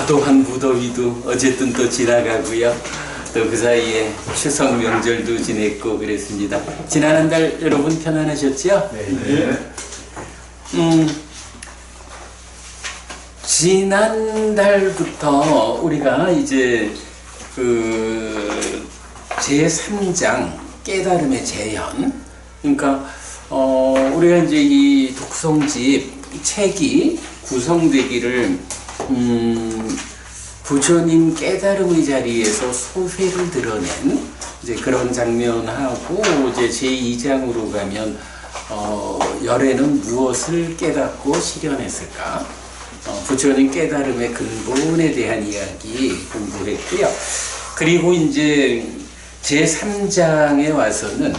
과도한 무더위도 어쨌든 또 지나가고요. 또 그 사이에 추석 명절도 지냈고 그랬습니다. 지난 한 달 여러분 편안하셨죠? 네. 지난달부터 우리가 이제 그 제3장 깨달음의 재현, 그러니까 우리가 이제 이 독성집 책이 구성되기를 부처님 깨달음의 자리에서 소회를 드러낸 이제 그런 장면하고, 이제 제2장으로 가면 열애는 무엇을 깨닫고 실현했을까? 부처님 깨달음의 근본에 대한 이야기 공부했고요. 그리고 이제 제3장에 와서는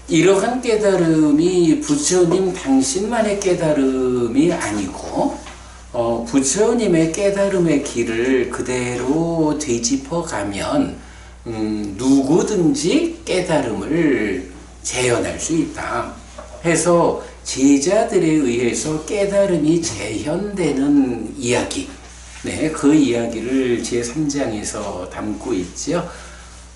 이러한 깨달음이 부처님 당신만의 깨달음이 아니고 부처님의 깨달음의 길을 그대로 되짚어가면 누구든지 깨달음을 재현할 수 있다 해서 제자들에 의해서 깨달음이 재현되는 이야기, 네, 그 이야기를 제3장에서 담고 있죠.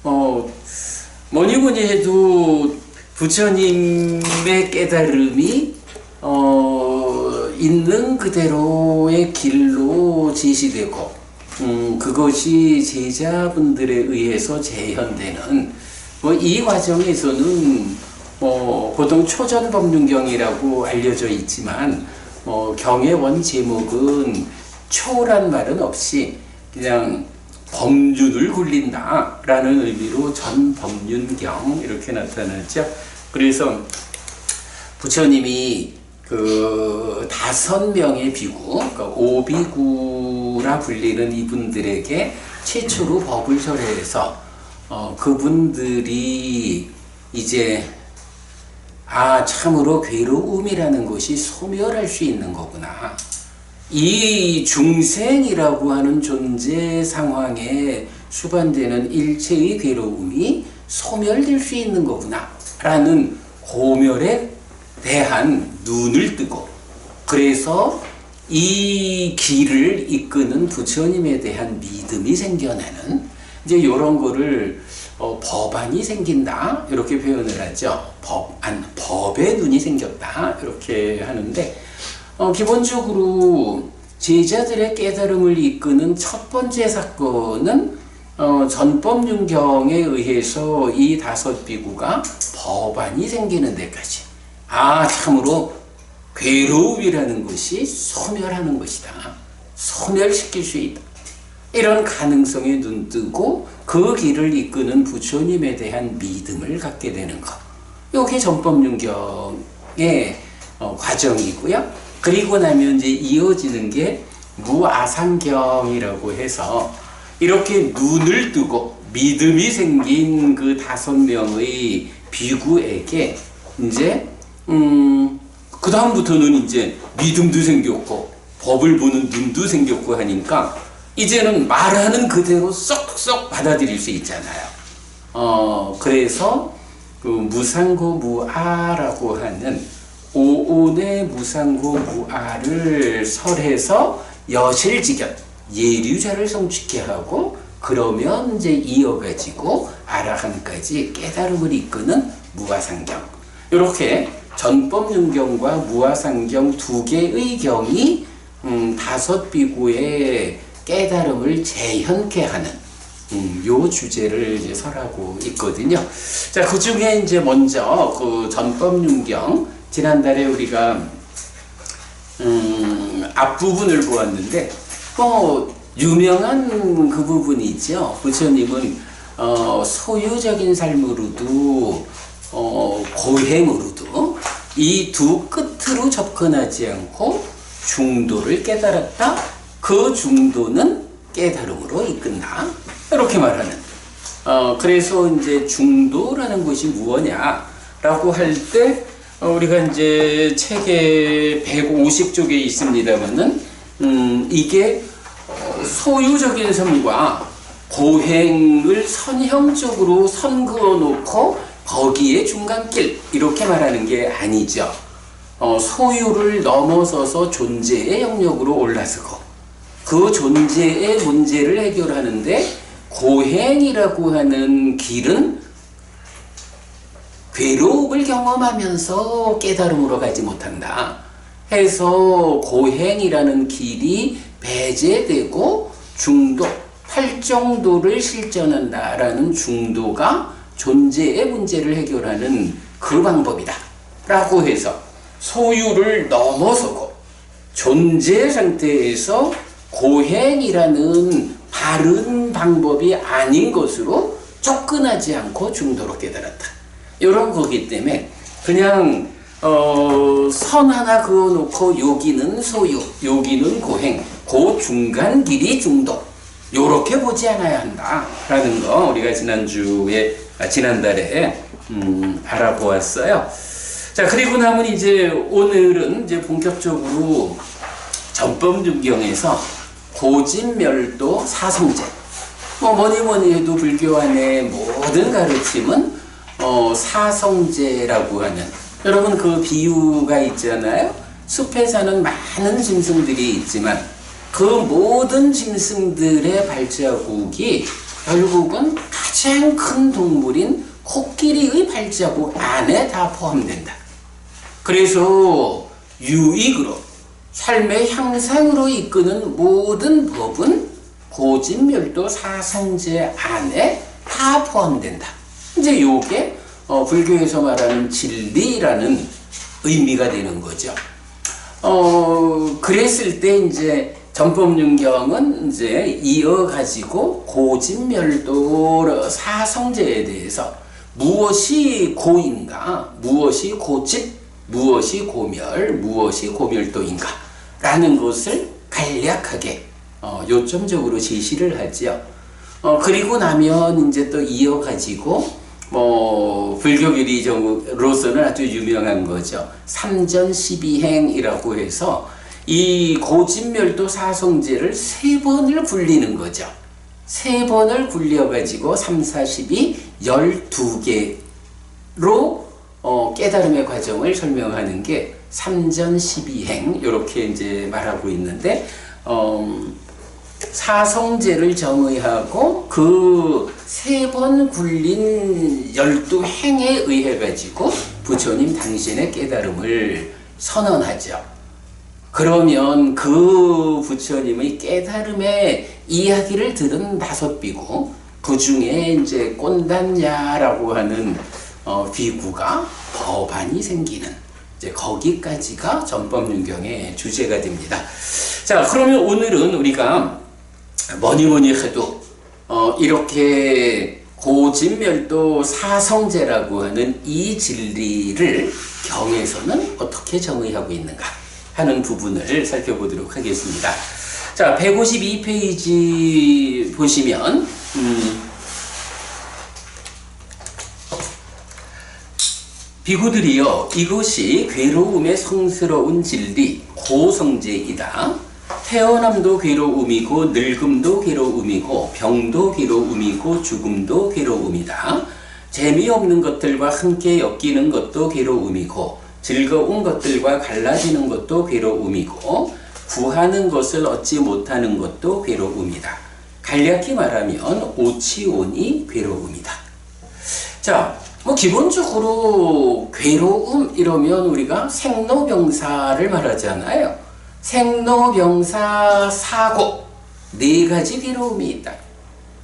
뭐니 뭐니 해도 부처님의 깨달음이 있는 그대로의 길로 제시되고 그것이 제자분들에 의해서 재현되는 이 과정에서는 보통 초전법륜경이라고 알려져 있지만 경의 원 제목은 초란 말은 없이 그냥 법륜을 굴린다 라는 의미로 전법륜경 이렇게 나타났죠. 그래서 부처님이 그 5명의 비구, 그러니까 오비구라 불리는 이분들에게 최초로 법을 설해서 그분들이 이제 참으로 괴로움이라는 것이 소멸할 수 있는 거구나. 이 중생이라고 하는 존재 상황에 수반되는 일체의 괴로움이 소멸될 수 있는 거구나 라는 고멸에 대한 눈을 뜨고, 그래서 이 길을 이끄는 부처님에 대한 믿음이 생겨나는 이제 이런 거를 법안이 생긴다 이렇게 표현을 하죠. 법의 눈이 생겼다 이렇게 하는데, 기본적으로 제자들의 깨달음을 이끄는 첫 번째 사건은 전법륜경에 의해서 이 5비구가 법안이 생기는 데까지, 참으로 괴로움이라는 것이 소멸하는 것이다, 소멸시킬 수 있다, 이런 가능성에 눈뜨고 그 길을 이끄는 부처님에 대한 믿음을 갖게 되는 것, 이게 전법륜경의 과정이고요. 그리고 나면 이제 이어지는 게 무아상경이라고 해서 이렇게 눈을 뜨고 믿음이 생긴 그 5명의 비구에게 이제 그 다음부터는 이제 믿음도 생겼고 법을 보는 눈도 생겼고 하니까 이제는 말하는 그대로 쏙쏙 받아들일 수 있잖아요. 그래서 그 무상고 무아라고 하는 오온의 무상고 무아를 설해서 여실직연 예류자를 성취케 하고, 그러면 이제 이어가지고 아라한까지 깨달음을 이끄는 무아상경, 이렇게 전법륜경과 무아상경 2개의 경이 5비구의 깨달음을 재현케 하는 요 주제를 이제 설하고 있거든요. 자, 그 중에 이제 먼저 그 전법륜경, 지난달에 우리가 앞부분을 보았는데 유명한 그 부분이 있죠. 부처님은 소유적인 삶으로도 고행으로도 이 두 끝으로 접근하지 않고 중도를 깨달았다. 그 중도는 깨달음으로 이끈다, 이렇게 말하는. 그래서 이제 중도라는 것이 무엇냐라고 할 때 우리가 이제 책에 150쪽에 있습니다만은 이게 소유적인 삶과 고행을 선형적으로 선그어 놓고 거기에 중간길 이렇게 말하는 게 아니죠. 소유를 넘어서서 존재의 영역으로 올라서고, 그 존재의 문제를 해결하는데 고행이라고 하는 길은 괴로움을 경험하면서 깨달음으로 가지 못한다 해서 고행이라는 길이 배제되고 중도, 팔정도를 실천한다라는 중도가 존재의 문제를 해결하는 그 방법이다 라고 해서 소유를 넘어서고 존재 상태에서 고행이라는 바른 방법이 아닌 것으로 접근하지 않고 중도로 깨달았다. 이런 거기 때문에 그냥 선 하나 그어놓고 여기는 소유, 여기는 고행, 그 중간 길이 중도 요렇게 보지 않아야 한다라는 거 우리가 지난달에 알아보았어요. 자, 그리고 나면 이제 오늘은 이제 본격적으로 전법윤경에서 고진멸도 사성제. 뭐니 해도 불교 안에 모든 가르침은 사성제라고 하는, 여러분 그 비유가 있잖아요. 숲에 사는 많은 짐승들이 있지만 그 모든 짐승들의 발자국이 결국은 가장 큰 동물인 코끼리의 발자국 안에 다 포함된다. 그래서 유익으로 삶의 향상으로 이끄는 모든 법은 고진멸도 사성제 안에 다 포함된다. 이제 요게 불교에서 말하는 진리라는 의미가 되는 거죠. 그랬을 때 이제 전법윤경은 이제 이어가지고 고진멸도 사성제에 대해서 무엇이 고인가, 무엇이 고진, 무엇이 고멸, 무엇이 고멸도인가 라는 것을 간략하게 요점적으로 제시를 하죠. 그리고 나면 이제 또 이어가지고 불교교리로서는 아주 유명한 거죠. 삼전 십이행이라고 해서 이 고진멸도 사성제를 3번을 굴리는 거죠. 3번을 굴려가지고 3, 4, 12, 12개로 깨달음의 과정을 설명하는 게 삼전십이행 이렇게 이제 말하고 있는데 사성제를 정의하고 그 3번 굴린 12행에 의해 가지고 부처님 당신의 깨달음을 선언하죠. 그러면 그 부처님의 깨달음의 이야기를 들은 5비구, 그 중에 이제 꼰단야라고 하는 비구가 법안이 생기는, 이제 거기까지가 전법윤경의 주제가 됩니다. 자, 그러면 오늘은 우리가 뭐니 해도 이렇게 고진멸도 사성제라고 하는 이 진리를 경에서는 어떻게 정의하고 있는가 하는 부분을 살펴보도록 하겠습니다. 자, 152페이지 보시면 비구들이여, 이것이 괴로움의 성스러운 진리 고성제이다. 태어남도 괴로움이고 늙음도 괴로움이고 병도 괴로움이고 죽음도 괴로움이다. 재미없는 것들과 함께 엮이는 것도 괴로움이고 즐거운 것들과 갈라지는 것도 괴로움이고 구하는 것을 얻지 못하는 것도 괴로움이다. 간략히 말하면 오치오니 괴로움이다. 자, 기본적으로 괴로움 이러면 우리가 생로병사를 말하잖아요. 생로병사 사고 4가지 괴로움이 있다.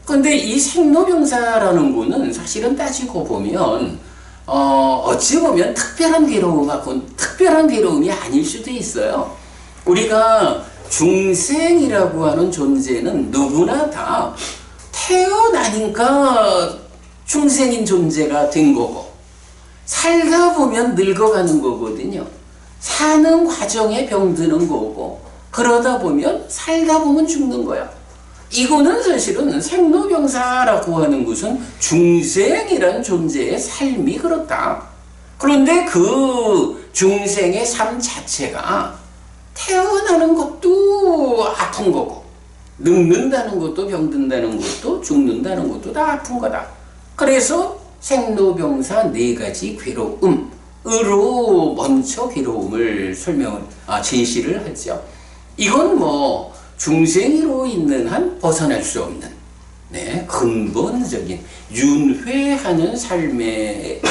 근데 이 생로병사라는 거는 사실은 따지고 보면 어찌 보면 특별한 괴로움이 아닐 수도 있어요. 우리가 중생이라고 하는 존재는 누구나 다 태어나니까 중생인 존재가 된 거고, 살다 보면 늙어가는 거거든요. 사는 과정에 병드는 거고, 그러다 보면 살다 보면 죽는 거야. 이거는 사실은 생로병사라고 하는 것은 중생이란 존재의 삶이 그렇다. 그런데 그 중생의 삶 자체가 태어나는 것도 아픈 거고, 늙는다는 것도 병든다는 것도 죽는다는 것도 다 아픈 거다. 그래서 생로병사 4가지 괴로움으로 먼저 괴로움을 제시를 하죠. 이건 중생으로 있는 한 벗어날 수 없는 근본적인 윤회하는 삶의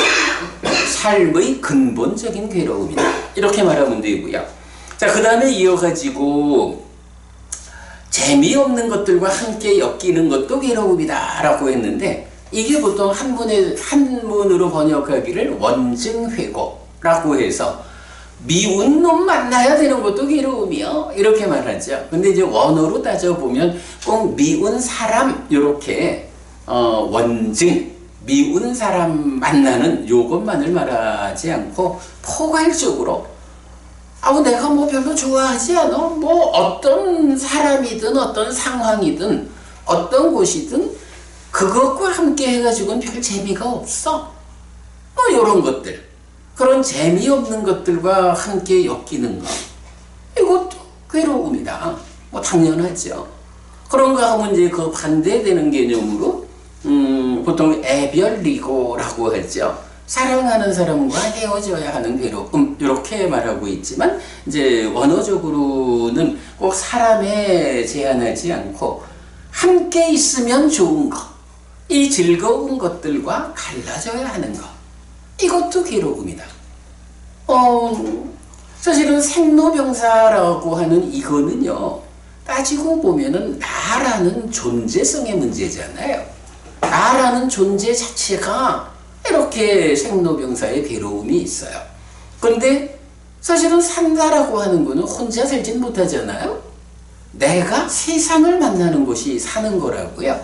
근본적인 괴로움이다. 이렇게 말하면 되고요. 자, 그 다음에 이어가지고 재미없는 것들과 함께 엮이는 것도 괴로움이다 라고 했는데, 이게 보통 한문으로 번역하기를 원증회고라고 해서 미운 놈 만나야 되는 것도 괴로움이요, 이렇게 말하죠. 근데 이제 원어로 따져보면 꼭 미운 사람, 이렇게 원증, 미운 사람 만나는 요것만을 말하지 않고 포괄적으로 내가 뭐 별로 좋아하지 않아, 뭐 어떤 사람이든 어떤 상황이든 어떤 곳이든 그것과 함께 해가지고는 별 재미가 없어, 뭐 요런 것들, 그런 재미없는 것들과 함께 엮이는 것, 이것도 괴로움이다. 뭐 당연하죠. 그런가 하면 이제 그 반대되는 개념으로 보통 애별리고라고 하죠. 사랑하는 사람과 헤어져야 하는 괴로움, 이렇게 말하고 있지만 이제 원어적으로는 꼭 사람에 제한하지 않고 함께 있으면 좋은 것, 이 즐거운 것들과 갈라져야 하는 것, 이것도 괴로움이다. 사실은 생로병사라고 하는 이거는요, 따지고 보면은 나라는 존재성의 문제잖아요. 나라는 존재 자체가 이렇게 생로병사의 괴로움이 있어요. 그런데 사실은 산다라고 하는 거는 혼자 살진 못하잖아요. 내가 세상을 만나는 것이 사는 거라고요.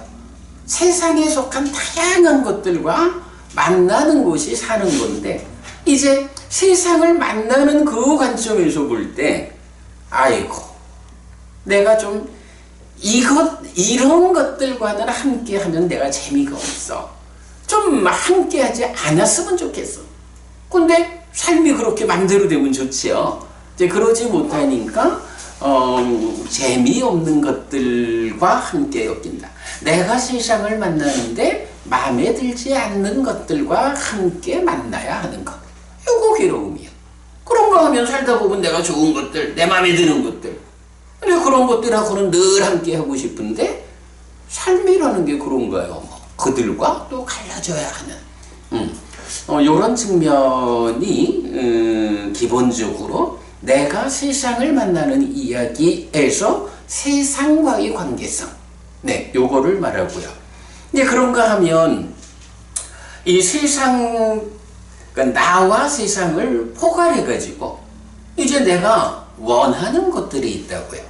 세상에 속한 다양한 것들과 만나는 것이 사는 건데, 이제 세상을 만나는 그 관점에서 볼 때 아이고, 내가 좀 이런 것들과는 함께 하면 내가 재미가 없어, 좀 함께 하지 않았으면 좋겠어. 근데 삶이 그렇게 맘대로 되면 좋지요. 이제 그러지 못하니까 재미없는 것들과 함께 엮인다. 내가 세상을 만나는데 마음에 들지 않는 것들과 함께 만나야 하는 것, 이거 괴로움이야. 그런가 하면 살다 보면 내가 좋은 것들, 내 마음에 드는 것들, 근데 그런 것들하고는 늘 함께 하고 싶은데 삶이라는 게 그런가요? 그들과 또 갈라져야 하는 이런 측면이 기본적으로 내가 세상을 만나는 이야기에서 세상과의 관계성, 요거를 말하고요. 이제 그런가 하면 이 세상, 그러니까 나와 세상을 포괄해가지고 이제 내가 원하는 것들이 있다고요.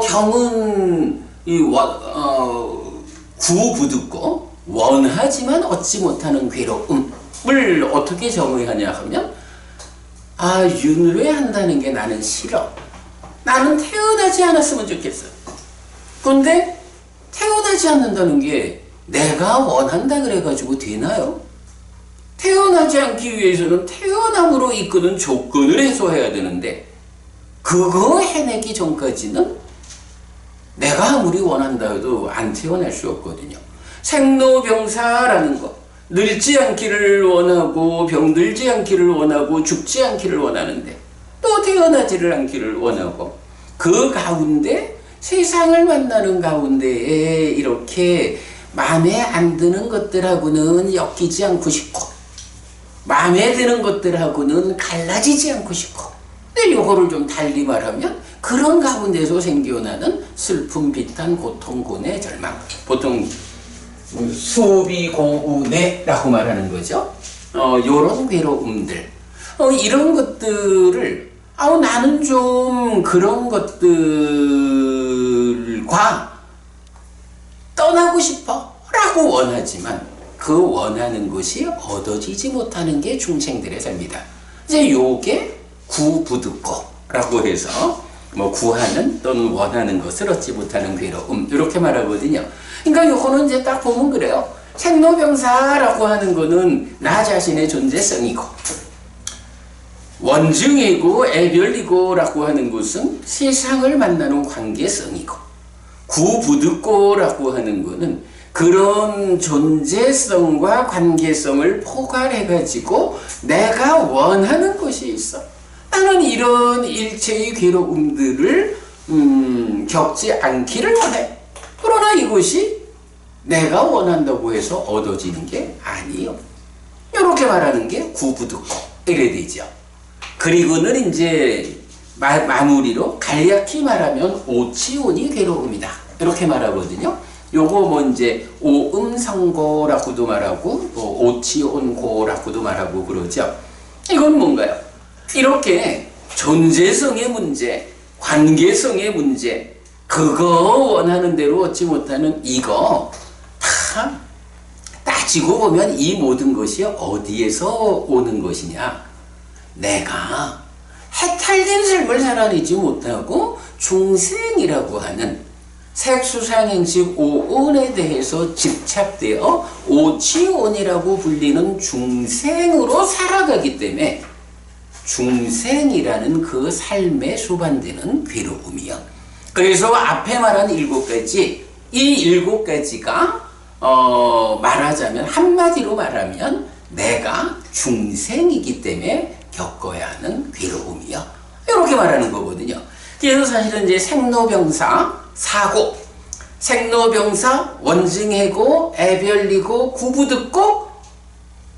경은 구부듣고 원하지만 얻지 못하는 괴로움을 어떻게 정의하냐 하면, 윤회한다는 게 나는 싫어. 나는 태어나지 않았으면 좋겠어. 근데 태어나지 않는다는 게 내가 원한다 그래가지고 되나요? 태어나지 않기 위해서는 태어남으로 이끄는 조건을 해소해야 되는데, 그거 해내기 전까지는 내가 아무리 원한다 해도 안 태어날 수 없거든요. 생로병사라는 거, 늙지 않기를 원하고 병들지 않기를 원하고 죽지 않기를 원하는데 또 태어나지를 않기를 원하고, 그 가운데 세상을 만나는 가운데에 이렇게 마음에 안 드는 것들하고는 엮이지 않고 싶고 마음에 드는 것들하고는 갈라지지 않고 싶고, 근데 요거를 좀 달리 말하면 그런 가운데서 생겨나는 슬픔, 비탄, 고통, 고뇌, 절망, 보통 수비고우뇌라고 말하는 거죠. 요런 괴로움들, 이런 것들을 나는 좀 그런 것들과 떠나고 싶어 라고 원하지만 그 원하는 것이 얻어지지 못하는 게 중생들의 삶이다. 이제 요게 구부득고라고 해서 뭐 구하는 또는 원하는 것을 얻지 못하는 괴로움, 이렇게 말하거든요. 그러니까 요거는 이제 딱 보면 그래요. 생로병사라고 하는 거는 나 자신의 존재성이고, 원증이고 애별이고라고 하는 것은 세상을 만나는 관계성이고, 구부득고라고 하는 것은 그런 존재성과 관계성을 포괄해가지고 내가 원하는 것이 있어. 나는 이런 일체의 괴로움들을 겪지 않기를 원해. 그러나 이것이 내가 원한다고 해서 얻어지는 게 아니요. 이렇게 말하는 게 구부듣고 이래 되죠. 그리고는 이제 마무리로 간략히 말하면 오치온이 괴로움이다. 이렇게 말하거든요. 요거 뭐 이제 오음성고라고도 말하고 오치온고라고도 말하고 그러죠. 이건 뭔가요? 이렇게 존재성의 문제, 관계성의 문제, 그거 원하는 대로 얻지 못하는 이거 다 따지고 보면 이 모든 것이 어디에서 오는 것이냐? 내가 해탈된 삶을 살아내지 못하고 중생이라고 하는 색수상행식 오온에 대해서 집착되어 오치온이라고 불리는 중생으로 살아가기 때문에 중생이라는 그 삶에 수반되는 괴로움이요. 그래서 앞에 말한 7가지, 이 7가지가 말하자면 한마디로 말하면 내가 중생이기 때문에 겪어야 하는 괴로움이요. 이렇게 말하는 거거든요. 그래서 사실은 이제 생로병사, 사고, 생로병사, 원증해고, 애별리고, 구부듣고,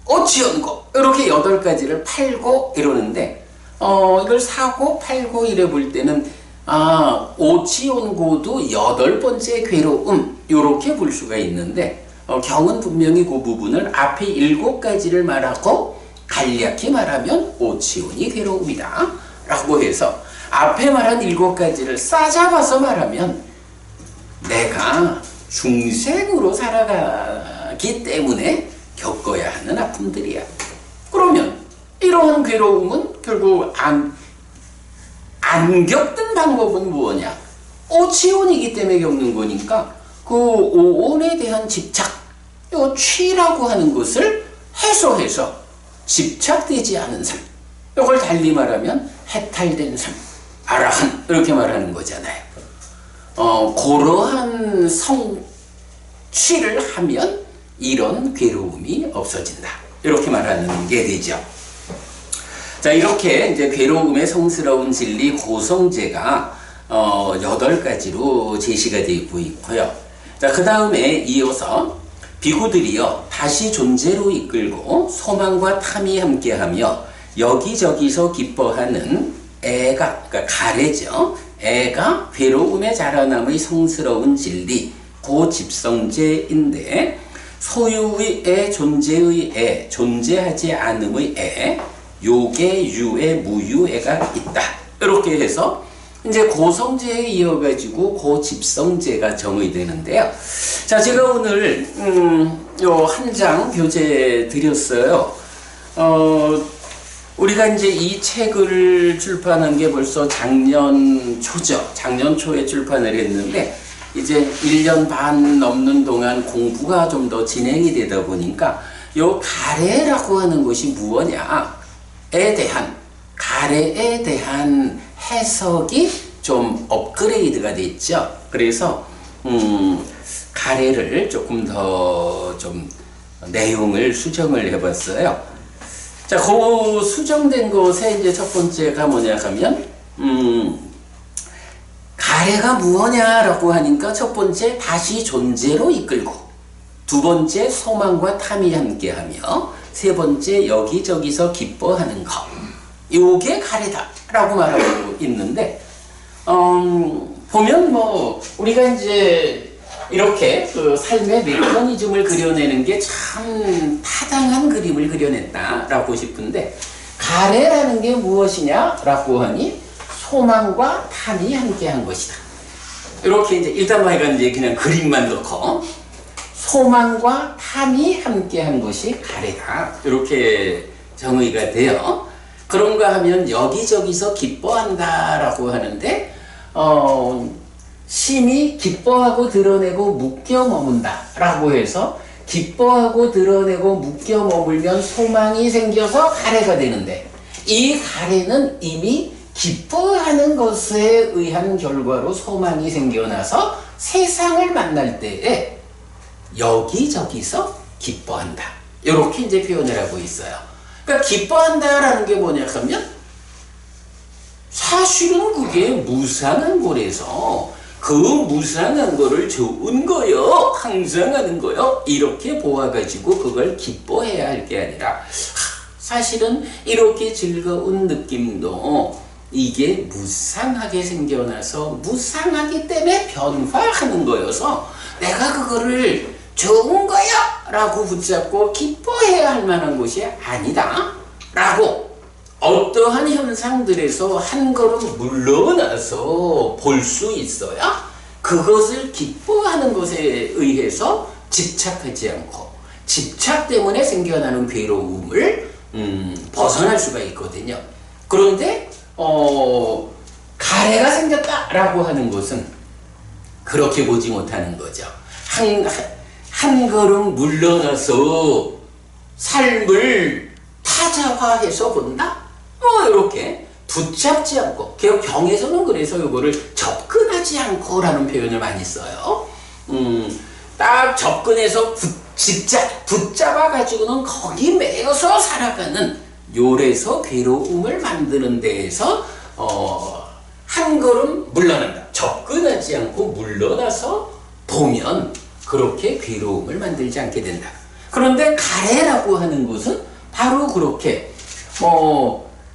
오치연고 이렇게 8가지를 팔고 이러는데 이걸 사고, 팔고 이래 볼 때는 오치연고도 8번째 괴로움 이렇게 볼 수가 있는데 경은 분명히 그 부분을 앞에 7가지를 말하고 간략히 말하면 오치온이 괴로움이다 라고 해서 앞에 말한 7가지를 싸잡아서 말하면 내가 중생으로 살아가기 때문에 겪어야 하는 아픔들이야. 그러면 이러한 괴로움은 결국 안 겪는 방법은 무엇이냐? 오치온이기 때문에 겪는 거니까 그 오온에 대한 집착, 요 취라고 하는 것을 해소해서 집착되지 않은 삶, 이걸 달리 말하면 해탈된 삶, 아라한 이렇게 말하는 거잖아요. 그러한 성취를 하면 이런 괴로움이 없어진다. 이렇게 말하는 게 되죠. 자, 이렇게 이제 괴로움의 성스러운 진리 고성제가 8가지로 제시가 되고 있고요. 자, 그 다음에 이어서 비구들이요 다시 존재로 이끌고 소망과 탐이 함께하며 여기저기서 기뻐하는 애가, 그러니까 가래죠. 애가 괴로움의 자라남의 성스러운 진리 고집성제인데 소유의 애, 존재의 애, 존재하지 않음의 애, 요계, 유애, 무유애가 있다. 이렇게 해서 이제 고성제에 이어가지고 고집성제가 정의되는데요. 자, 제가 오늘 요 한 장 교재 드렸어요. 우리가 이제 이 책을 출판한 게 벌써 작년 초죠. 작년 초에 출판을 했는데 이제 1년 반 넘는 동안 공부가 좀 더 진행이 되다 보니까 요 가래라고 하는 것이 무엇냐에 대한 가래에 대한 해석이 좀 업그레이드가 됐죠. 그래서 가래를 조금 더 좀 내용을 수정을 해봤어요. 자, 그 수정된 것에 이제 첫 번째가 뭐냐 하면 가래가 무엇냐라고 하니까 첫 번째 다시 존재로 이끌고, 두 번째 소망과 탐이 함께하며, 세 번째 여기저기서 기뻐하는 것. 요게 가래다라고 말하고 있는데 보면 뭐 우리가 이제 이렇게 그 삶의 메커니즘을 그려내는 게 참 타당한 그림을 그려냈다라고 싶은데 가래라는 게 무엇이냐라고 하니 소망과 탐이 함께한 것이다. 이렇게 이제 일단 우리가 이제 그냥 그림만 넣고 소망과 탐이 함께한 것이 가래다. 이렇게 정의가 돼요. 그런가 하면 여기저기서 기뻐한다라고 하는데 심히 기뻐하고 드러내고 묶여 머문다 라고 해서 기뻐하고 드러내고 묶여 머물면 소망이 생겨서 가래가 되는데 이 가래는 이미 기뻐하는 것에 의한 결과로 소망이 생겨나서 세상을 만날 때에 여기저기서 기뻐한다. 이렇게 이제 표현을 하고 있어요. 그러니까 기뻐한다라는 게 뭐냐 하면 사실은 그게 무상한 거라서 그 무상한 거를 좋은 거요, 항상 하는 거요, 이렇게 보아가지고 그걸 기뻐해야 할 게 아니라 사실은 이렇게 즐거운 느낌도 이게 무상하게 생겨나서 무상하기 때문에 변화하는 거여서 내가 그거를 좋은 거야 라고 붙잡고 기뻐해야 할 만한 것이 아니다 라고 어떠한 현상들에서 한 걸음 물러나서 볼 수 있어야 그것을 기뻐하는 것에 의해서 집착하지 않고 집착 때문에 생겨나는 괴로움을 벗어날 수가 있거든요. 그런데 가래가 생겼다라고 하는 것은 그렇게 보지 못하는 거죠. 한 걸음 물러나서 삶을 타자화해서 본다? 이렇게 붙잡지 않고, 경에서는 그래서 이거를 접근하지 않고라는 표현을 많이 써요. 딱 접근해서 붙잡아가지고는 거기 매여서 살아가는 요래서 괴로움을 만드는 데에서 한 걸음 물러난다. 접근하지 않고 물러나서 보면 그렇게 괴로움을 만들지 않게 된다. 그런데 가래라고 하는 것은 바로 그렇게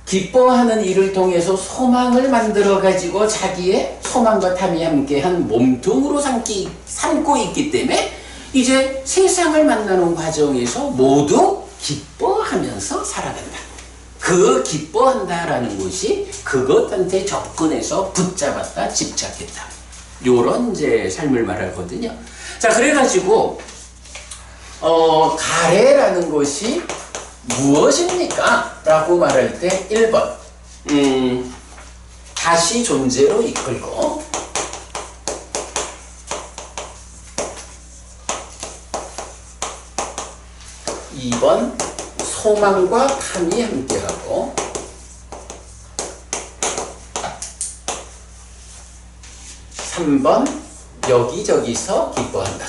기뻐하는 일을 통해서 소망을 만들어 가지고 자기의 소망과 탐이 함께한 몸통으로 삼고 있기 때문에 이제 세상을 만나는 과정에서 모두 기뻐하면서 살아간다. 그 기뻐한다라는 것이 그것한테 접근해서 붙잡았다, 집착했다. 요런 이제 삶을 말하거든요. 자, 그래가지고 가래라는 것이 무엇입니까? 라고 말할 때 1번 다시 존재로 이끌고, 2번 소망과 탐이 함께하고, 3번 여기저기서 기뻐한다.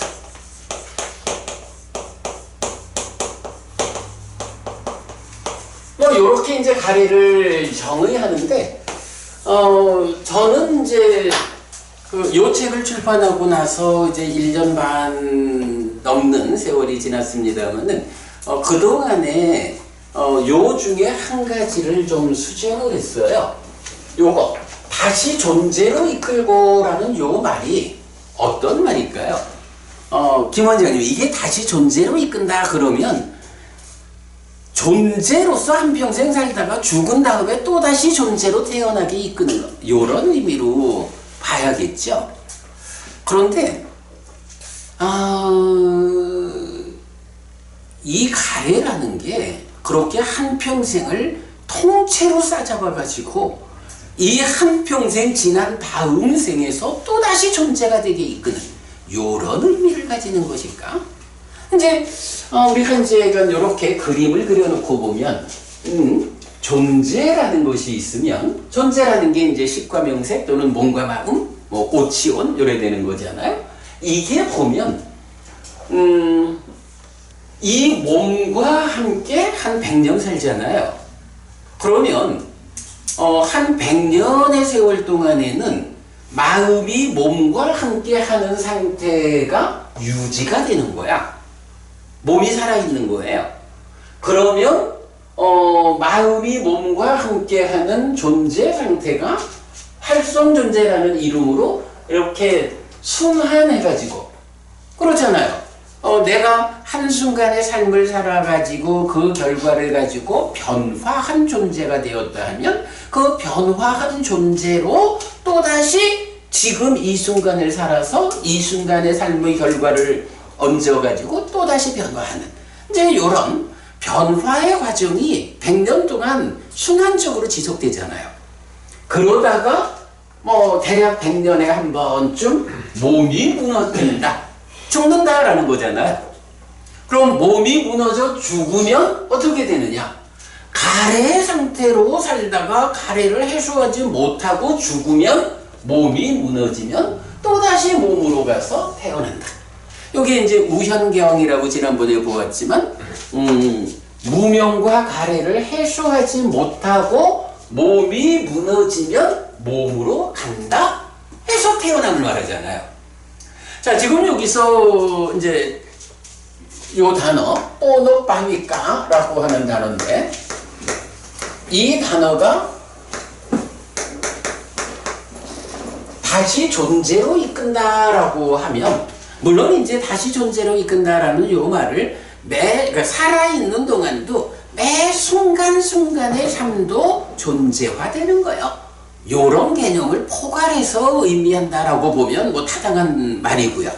요렇게 이제 가래를 정의하는데, 저는 이제 요 책을 출판하고 나서 이제 1년 반 넘는 세월이 지났습니다만은, 그동안에, 요 중에 한 가지를 좀 수정을 했어요. 요거, 다시 존재로 이끌고라는 요 말이 어떤 말일까요? 김 원장님, 이게 다시 존재로 이끈다 그러면 존재로서 한평생 살다가 죽은 다음에 또다시 존재로 태어나게 이끄는 것, 이런 의미로 봐야겠죠. 그런데 이 가래라는 게 그렇게 한평생을 통째로 싸잡아가지고 이 한평생 지난 다음 생에서 또다시 존재가 되게 이끄는 이런 의미를 가지는 것일까? 이제 우리가 이제 이렇게 그림을 그려놓고 보면 존재라는 것이 있으면, 존재라는 게 이제 식과 명색 또는 몸과 마음, 오치온 요래 되는 거잖아요. 이게 보면 이 몸과 함께 한 100년 살잖아요. 그러면 한 100년의 세월 동안에는 마음이 몸과 함께 하는 상태가 유지가 되는 거야. 몸이 살아있는 거예요. 그러면 마음이 몸과 함께하는 존재 상태가 활성존재라는 이름으로 이렇게 순환해가지고 그렇잖아요. 내가 한순간의 삶을 살아가지고 그 결과를 가지고 변화한 존재가 되었다 하면 그 변화한 존재로 또다시 지금 이 순간을 살아서 이 순간의 삶의 결과를 얹어가지고 또다시 변화하는 이제 이런 변화의 과정이 100년 동안 순환적으로 지속되잖아요. 그러다가 대략 100년에 한 번쯤 몸이 무너진다, 죽는다라는 거잖아요. 그럼 몸이 무너져 죽으면 어떻게 되느냐? 가래 상태로 살다가 가래를 해소하지 못하고 죽으면, 몸이 무너지면 또다시 몸으로 가서 태어난다. 이게 이제 우현경이라고 지난번에 보았지만 무명과 가래를 해소하지 못하고 몸이 무너지면 몸으로 간다 해서 태어남을 말하잖아요. 자, 지금 여기서 이제 요 단어 뽀노빠미까라고 하는 단어인데, 이 단어가 다시 존재로 이끈다라고 하면, 물론 이제 다시 존재로 이끈다라는 요 말을 그러니까 살아있는 동안도 매 순간순간의 삶도 존재화되는 거예요. 요런 개념을 포괄해서 의미한다라고 보면 뭐 타당한 말이고요.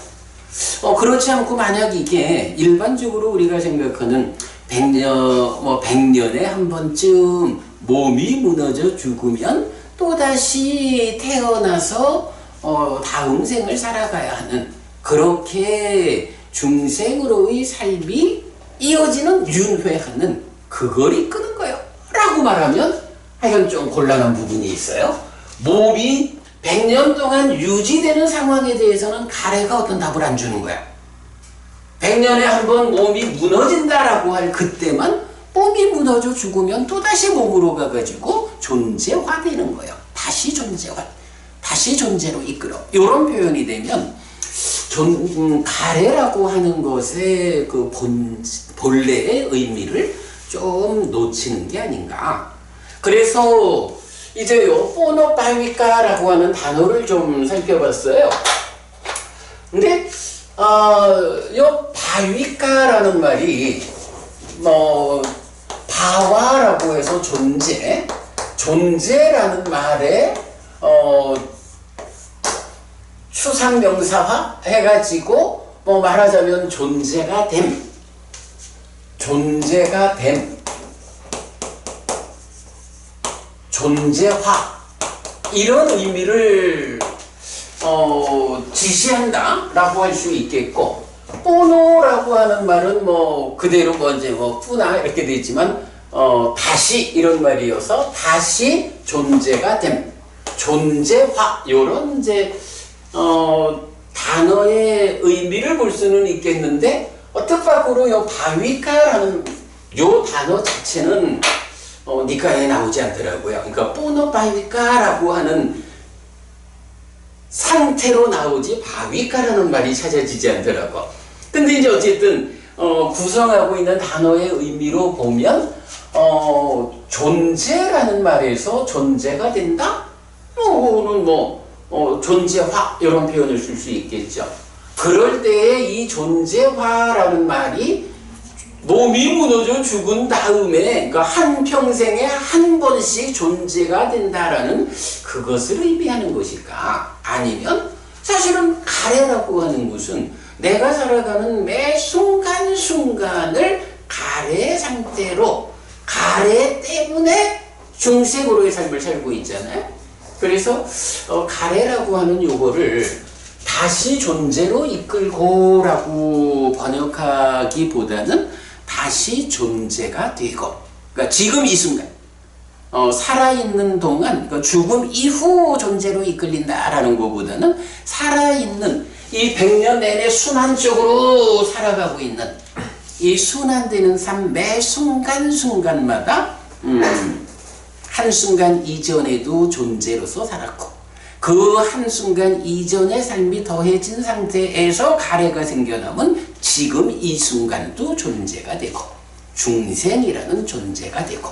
그렇지 않고 만약 이게 일반적으로 우리가 생각하는 100년에 한 번쯤 몸이 무너져 죽으면 또다시 태어나서 다음 생을 살아가야 하는, 그렇게 중생으로의 삶이 이어지는 윤회하는 그걸 이끄는 거예요 라고 말하면 하여간 좀 곤란한 부분이 있어요. 몸이 100년 동안 유지되는 상황에 대해서는 가래가 어떤 답을 안 주는 거야. 100년에 한 번 몸이 무너진다라고 할 그때만 몸이 무너져 죽으면 또다시 몸으로 가가지고 존재화되는 거예요. 다시 존재화, 다시 존재로 이끌어. 이런 표현이 되면 가래라고 하는 것의 그 본래의 의미를 좀 놓치는 게 아닌가. 그래서 이제 요 뽀노빠미까라고 하는 단어를 좀 살펴봤어요. 근데 요 바위까라는 말이 바와라고 해서 존재라는 말에 추상명사화 해가지고 말하자면 존재가 됨, 존재화, 이런 의미를 지시한다 라고 할 수 있겠고, 뽀노라고 하는 말은 그대로 이제 뿌나 이렇게 돼 있지만 다시 이런 말이어서 다시 존재가 됨, 존재화, 요런 이제 단어의 의미를 볼 수는 있겠는데, 뜻밖으로 요 바위카라는 요 단어 자체는 니카에 나오지 않더라고요. 그러니까 뽀노바위카라고 하는 상태로 나오지 바위카라는 말이 찾아지지 않더라고. 근데 이제 어쨌든 구성하고 있는 단어의 의미로 보면 존재라는 말에서 존재가 된다? 그거는 존재화 이런 표현을 쓸 수 있겠죠. 그럴 때에 이 존재화라는 말이 몸이 무너져 죽은 다음에, 그러니까 한 평생에 한 번씩 존재가 된다라는 그것을 의미하는 것일까? 아니면 사실은 가래라고 하는 것은 내가 살아가는 매 순간순간을 가래 상태로, 가래 때문에 중생으로의 삶을 살고 있잖아요. 그래서 가래라고 하는 요거를 다시 존재로 이끌고 라고 번역하기보다는 다시 존재가 되고, 그러니까 지금 이 순간 살아있는 동안, 그러니까 죽음 이후 존재로 이끌린다라는 것보다는 살아있는 이 100년 내내 순환적으로 살아가고 있는 이 순환되는 삶 매 순간순간마다 한순간 이전에도 존재로서 살았고, 그 한순간 이전의 삶이 더해진 상태에서 가래가 생겨나면 지금 이 순간도 존재가 되고 중생이라는 존재가 되고,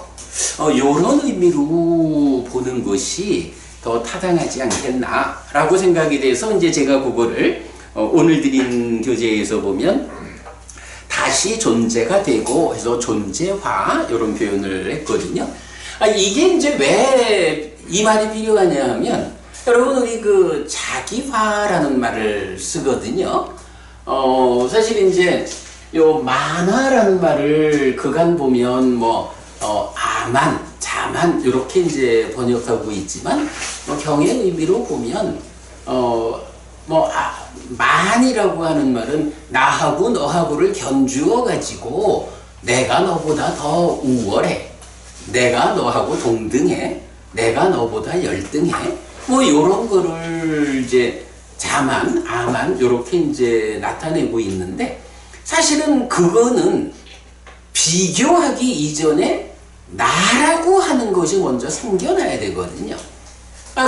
이런 의미로 보는 것이 더 타당하지 않겠나라고 생각이 돼서 이제 제가 그거를 오늘 드린 교재에서 보면 다시 존재가 되고 해서 존재화 이런 표현을 했거든요. 이게 이제 왜 이 말이 필요하냐 하면, 여러분 우리 그 자기화라는 말을 쓰거든요. 사실 이제 요 만화라는 말을 그간 보면 아만, 자만 이렇게 이제 번역하고 있지만 경의 의미로 보면 만이라고 하는 말은 나하고 너하고를 견주어 가지고 내가 너보다 더 우월해, 내가 너하고 동등해, 내가 너보다 열등해, 요런 거를 이제 자만, 아만 요렇게 이제 나타내고 있는데, 사실은 그거는 비교하기 이전에 나라고 하는 것이 먼저 생겨나야 되거든요.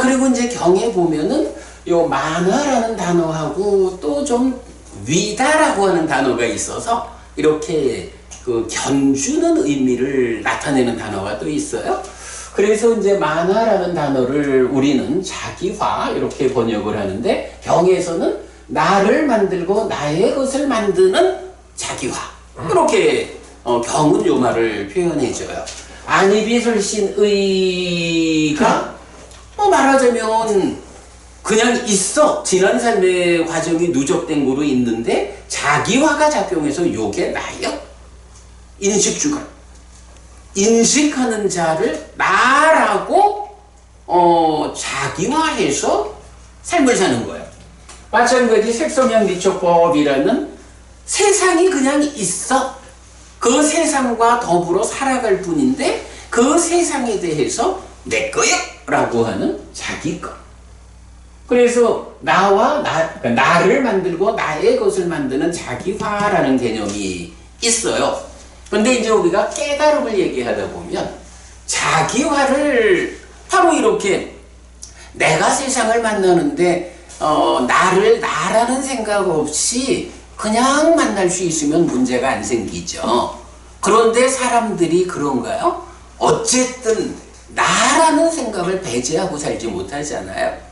그리고 이제 경에 보면은 요 만화라는 단어하고 또 좀 위다라고 하는 단어가 있어서 이렇게 그 견주는 의미를 나타내는 단어가 또 있어요. 그래서 이제 만화라는 단어를 우리는 자기화 이렇게 번역을 하는데, 경에서는 나를 만들고 나의 것을 만드는 자기화, 이렇게 경은 요 말을 표현해줘요. 안이비설신의가 말하자면 그냥 있어, 지난 삶의 과정이 누적된 거로 있는데 자기화가 작용해서 요게 나요. 인식주관, 인식하는 자를 나라고 자기화해서 삶을 사는 거예요. 마찬가지 색성향 미촉법이라는 세상이 그냥 있어, 그 세상과 더불어 살아갈 뿐인데 그 세상에 대해서 내 거야 라고 하는 자기 것. 그래서 그러니까 나를 만들고 나의 것을 만드는 자기화라는 개념이 있어요. 근데 이제 우리가 깨달음을 얘기하다 보면 자기화를 바로 이렇게 내가 세상을 만나는데 나를 나라는 생각 없이 그냥 만날 수 있으면 문제가 안 생기죠. 그런데 사람들이 그런가요? 어쨌든 나라는 생각을 배제하고 살지 못하잖아요.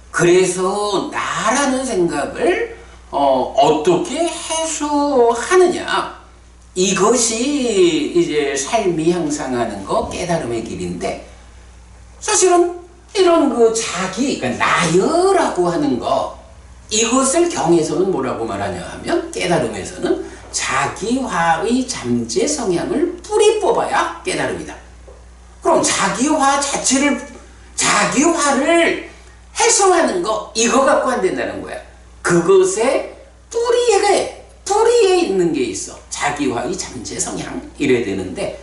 그래서 나라는 생각을 어떻게 해소하느냐, 이것이 이제 삶이 향상하는 거, 깨달음의 길인데, 사실은 이런 그 그러니까 나여라고 하는 거, 이것을 경에서는 뭐라고 말하냐 하면, 깨달음에서는 자기화의 잠재 성향을 뿌리 뽑아야 깨달음이다. 그럼 자기화를 해소하는 거, 이거 갖고 안 된다는 거야. 그것의 뿌리에 있는 게 있어. 자기화의 잠재 성향, 이래야 되는데,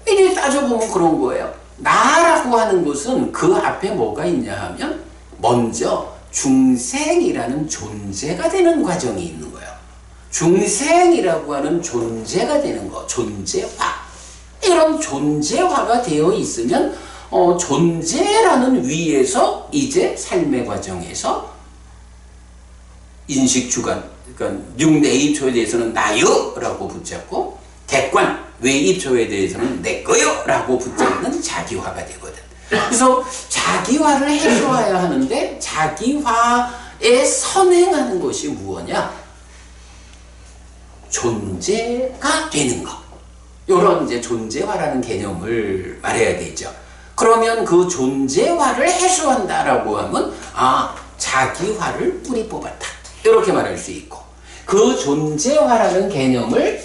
이래 따져보면 그런 거예요. 나라고 하는 것은 그 앞에 뭐가 있냐 하면, 먼저 중생이라는 존재가 되는 과정이 있는 거예요. 중생이라고 하는 존재가 되는 거, 존재화. 이런 존재화가 되어 있으면 존재라는 위에서 이제 삶의 과정에서 인식주관, 그러니까 육내입초에 대해서는 나요 라고 붙잡고, 객관, 외입초에 대해서는 내 거요 라고 붙잡는 자기화가 되거든. 그래서 자기화를 해소해야 하는데, 자기화에 선행하는 것이 무엇이냐? 존재가 되는 것. 이런 이제 존재화라는 개념을 말해야 되죠. 그러면 그 존재화를 해소한다라고 하면, 자기화를 뿌리 뽑았다, 이렇게 말할 수 있고, 그 존재화라는 개념을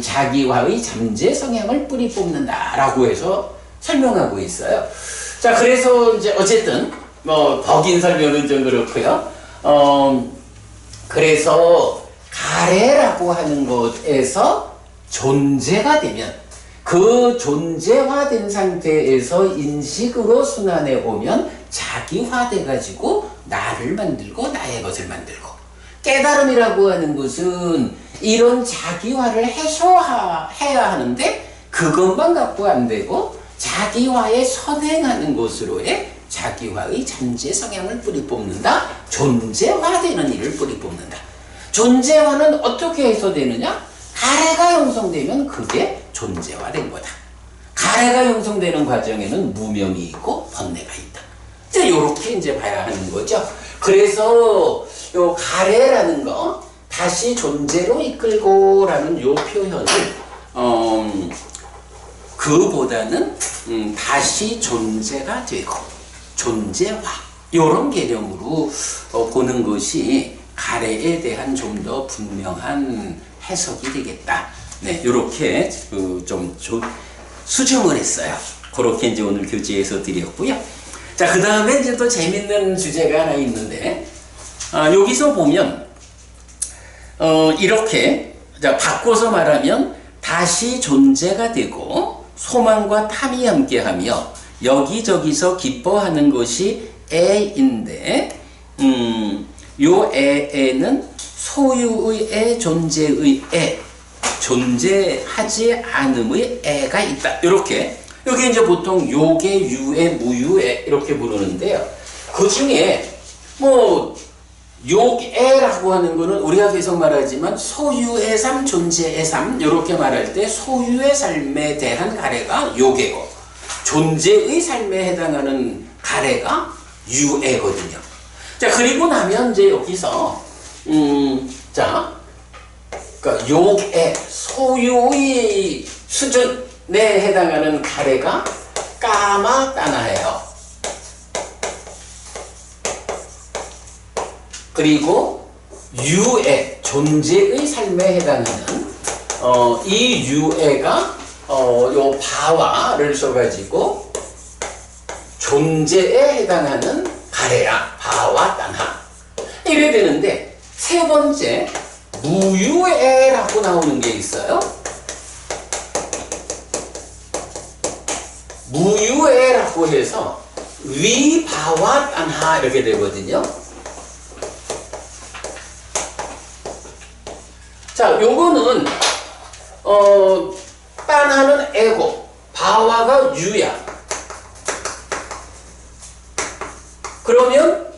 자기화의 잠재 성향을 뿌리 뽑는다라고 해서 설명하고 있어요. 자, 그래서 이제 어쨌든 덕인 설명은 좀 그렇고요. 그래서 가래라고 하는 것에서 존재가 되면, 그 존재화된 상태에서 인식으로 순환해 오면 자기화돼 가지고 나를 만들고 나의 것을 만들고, 깨달음이라고 하는 것은 이런 자기화를 해소해야 하는,데 그것만 갖고 안 되고 자기화에 선행하는 것으로의 자기화의 잠재 성향을 뿌리 뽑는다. 존재화되는 일을 뿌리 뽑는다. 존재화는 어떻게 해소되느냐? 가래가 형성되면 그게 존재화된 거다. 가래가 형성되는 과정에는 무명이 있고 번뇌가 있다. 이제 요렇게 이제 봐야 하는 거죠. 그래서 요 가래라는 거, 다시 존재로 이끌고 라는 요 표현을 그보다는 다시 존재가 되고 존재화, 요런 개념으로 보는 것이 가래에 대한 좀 더 분명한 해석이 되겠다. 네, 요렇게 좀 수정을 했어요. 그렇게 이제 오늘 교재에서 드렸고요. 자, 그 다음에 이제 또 재밌는 주제가 하나 있는데, 여기서 보면, 이렇게, 자, 바꿔서 말하면, 다시 존재가 되고, 소망과 탐이 함께하며, 여기저기서 기뻐하는 것이 애인데, 요 애는 소유의 애, 존재의 애, 존재하지 않음의 애가 있다. 이렇게. 여기 이제 보통 요계, 유애, 무유애 이렇게 부르는데요. 그 중에 뭐 욕애라고 하는 거는 우리가 계속 말하지만 소유의 삶, 존재의 삶 이렇게 말할 때 소유의 삶에 대한 가래가 욕애고 존재의 삶에 해당하는 가래가 유애거든요. 자, 그리고 나면 이제 여기서 자, 그러니까 욕애 소유의 수준에 해당하는 가래가 까마따나예요. 그리고 유애 존재의 삶에 해당하는 이 유애가 요 바와를 써가지고 존재에 해당하는 가래야. 바와 따나 이래 되는데 세 번째 무유애라고 나오는 게 있어요. 무유애라고 해서 위바와 따나 이렇게 되거든요. 자, 요거는 따나는 애고 바와가 유야. 그러면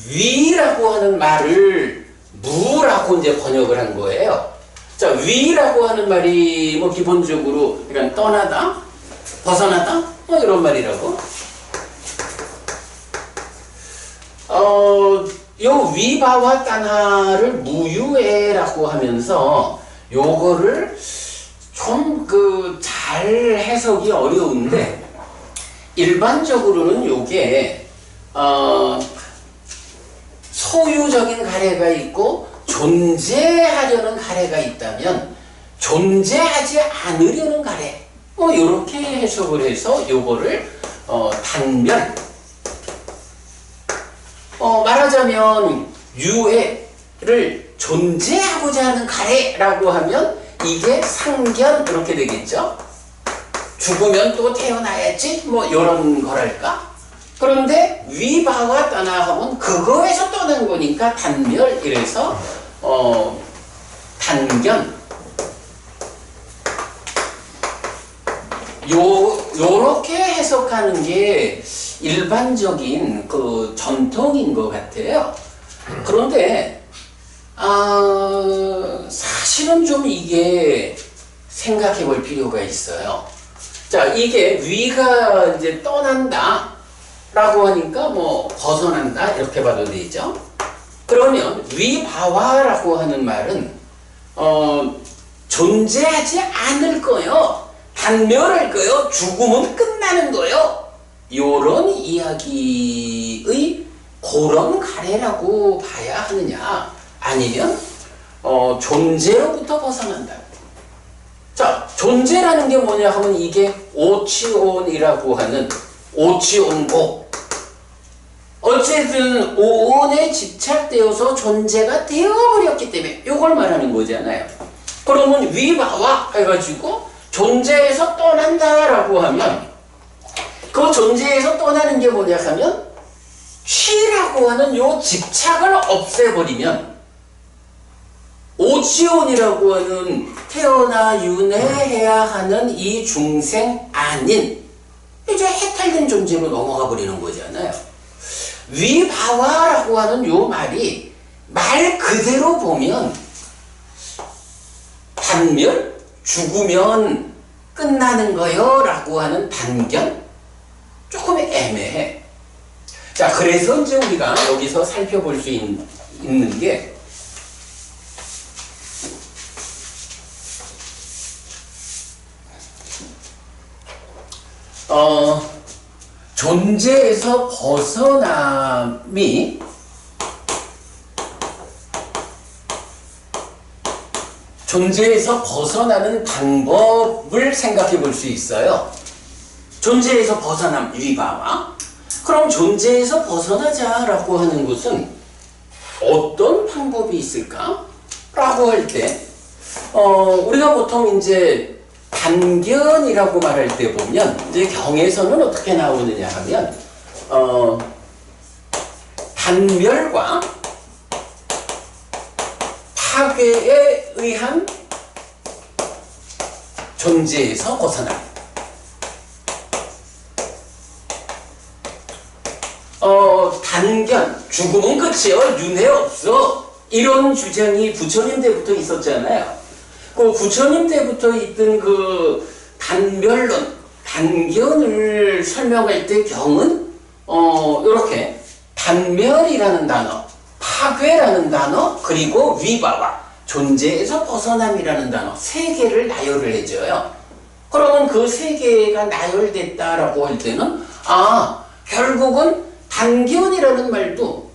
위라고 하는 말을 무라고 이제 번역을 한 거예요. 자, 위라고 하는 말이 뭐 기본적으로 그러니까 떠나다, 벗어나다, 뭐 이런 말이라고. 요 위바와 따나를 무유애라고 하면서 요거를 좀 잘 해석이 어려운데 일반적으로는 요게 소유적인 가래가 있고 존재하려는 가래가 있다면 존재하지 않으려는 가래 뭐 요렇게 해석을 해서 요거를 단면 말하자면 유해를 존재하고자 하는 가래라고 하면 이게 상견 이렇게 되겠죠. 죽으면 또 태어나야지 뭐 이런 거랄까. 그런데 위바와 따나 하면 그거에서 떠난 거니까 단멸 이래서 단견 요렇게 해석하는 게 일반적인 그 전통인 것 같아요. 그런데 사실은 좀 이게 생각해 볼 필요가 있어요. 자, 이게 위가 이제 떠난다 라고 하니까 뭐 벗어난다 이렇게 봐도 되죠. 그러면 위바와라고 하는 말은 존재하지 않을 거요, 단멸할 거요, 죽으면 끝나는 거요, 요런 이야기의 그런 가래라고 봐야 하느냐, 아니면 존재로부터 벗어난다. 자, 존재라는 게 뭐냐 하면 이게 오치온이라고 하는 오치온고, 어쨌든 오온에 집착되어서 존재가 되어버렸기 때문에 이걸 말하는 거잖아요. 그러면 위바와 해가지고 존재에서 떠난다라고 하면 그 존재에서 떠나는 게 뭐냐 하면 취라고 하는 요 집착을 없애버리면 오치온이라고 하는 태어나 윤회해야 하는 이 중생 아닌 이제 해탈된 존재로 넘어가 버리는 거잖아요. 위바와라고 하는 요 말이 말 그대로 보면 단멸, 죽으면 끝나는 거요 라고 하는 단견 조금 애매해. 자, 그래서 이제 우리가 여기서 살펴볼 수 있는 게 존재에서 벗어남이 존재에서 벗어나는 방법을 생각해 볼 수 있어요. 존재에서 벗어남, 위바와. 그럼 존재에서 벗어나자라고 하는 것은 어떤 방법이 있을까? 라고 할 때, 우리가 보통 이제 단견이라고 말할 때 보면, 이제 경에서는 어떻게 나오느냐 하면, 단멸과 파괴에 의한 존재에서 벗어나. 단견, 죽음은 끝이요, 윤회 없어. 이런 주장이 부처님 때부터 있었잖아요. 그 부처님 때부터 있던 그 단별론, 단견을 설명할 때 경은 이렇게 단멸이라는 단어, 파괴라는 단어, 그리고 위바와 존재에서 벗어남이라는 단어 세 개를 나열을 해줘요. 그러면 그 세 개가 나열됐다라고 할 때는 결국은 단견이라는 말도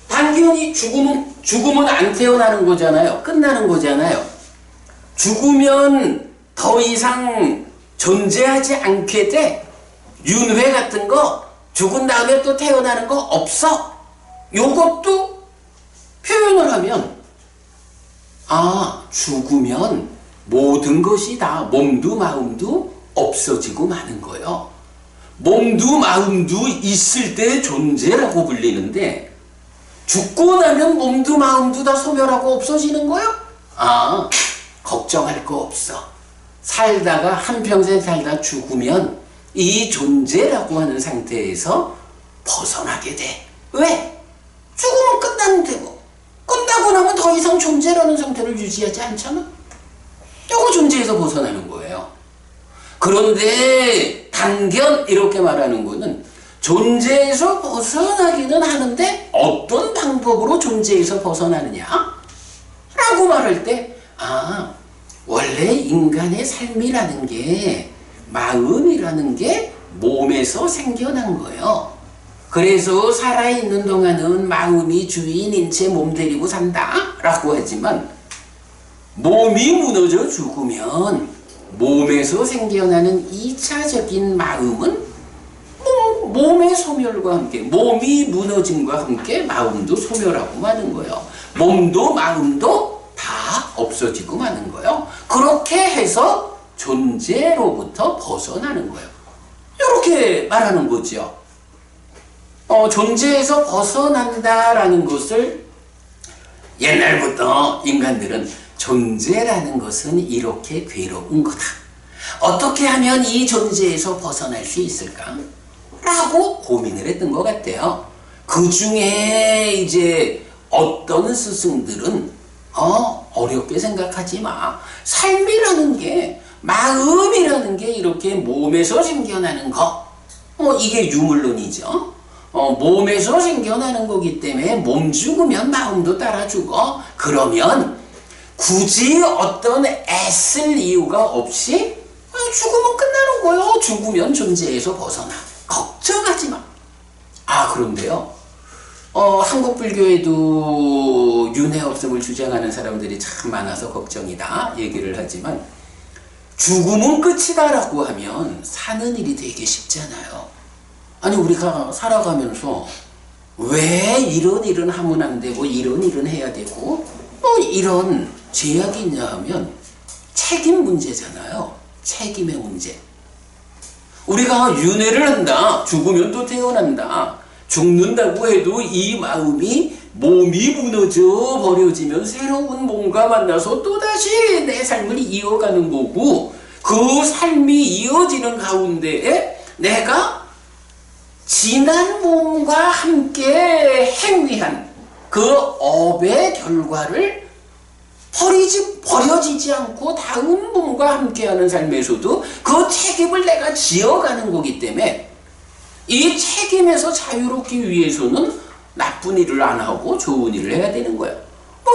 단견이 죽으면 안 태어나는 거잖아요. 끝나는 거잖아요. 죽으면 더 이상 존재하지 않게 돼. 윤회 같은 거 죽은 다음에 또 태어나는 거 없어. 요것도 표현을 하면 죽으면 모든 것이 다 몸도 마음도 없어지고 마는 거예요. 몸도 마음도 있을 때 존재라고 불리는데 죽고 나면 몸도 마음도 다 소멸하고 없어지는 거예요? 걱정할 거 없어. 살다가 한평생 살다 죽으면 이 존재라고 하는 상태에서 벗어나게 돼. 왜? 죽으면 끝나는데 뭐. 끝나고 나면 더 이상 존재라는 상태를 유지하지 않잖아. 이거 존재에서 벗어나는 거예요. 그런데 단견 이렇게 말하는 거는 존재에서 벗어나기는 하는데 어떤 방법으로 존재에서 벗어나느냐? 라고 말할 때 원래 인간의 삶이라는 게 마음이라는 게 몸에서 생겨난 거예요. 그래서 살아있는 동안은 마음이 주인인 채 몸 데리고 산다 라고 하지만 몸이 무너져 죽으면 몸에서 생겨나는 2차적인 마음은 몸의 소멸과 함께 몸이 무너짐과 함께 마음도 소멸하고 마는 거예요. 몸도 마음도 다 없어지고 마는 거예요. 그렇게 해서 존재로부터 벗어나는 거예요. 이렇게 말하는 거죠. 존재에서 벗어난다라는 것을 옛날부터 인간들은 존재라는 것은 이렇게 괴로운 거다. 어떻게 하면 이 존재에서 벗어날 수 있을까? 라고 고민을 했던 것 같아요. 그 중에 이제 어떤 스승들은 어렵게 생각하지 마. 삶이라는 게 마음이라는 게 이렇게 몸에서 생겨나는 거. 이게 유물론이죠. 몸에서 생겨나는 거기 때문에 몸 죽으면 마음도 따라 죽어. 그러면 굳이 어떤 애쓸 이유가 없이 죽으면 끝나는 거예요. 죽으면 존재에서 벗어나. 걱정하지 마. 그런데요. 한국 불교에도 윤회 없음을 주장하는 사람들이 참 많아서 걱정이다 얘기를 하지만 죽음은 끝이다라고 하면 사는 일이 되게 쉽잖아요. 아니 우리가 살아가면서 왜 이런 일은 하면 안 되고 이런 일은 해야 되고 이런 제약이 있냐 하면 책임 문제잖아요. 책임의 문제. 우리가 윤회를 한다. 죽으면 또 태어난다. 죽는다고 해도 이 마음이 몸이 무너져 버려지면 새로운 몸과 만나서 또다시 내 삶을 이어가는 거고 그 삶이 이어지는 가운데에 내가 지난 몸과 함께 행위한 그 업의 결과를 버려지지 않고 다음 몸과 함께하는 삶에서도 그 책임을 내가 지어가는 거기 때문에 이 책임에서 자유롭기 위해서는 나쁜 일을 안 하고 좋은 일을 해야 되는 거예요.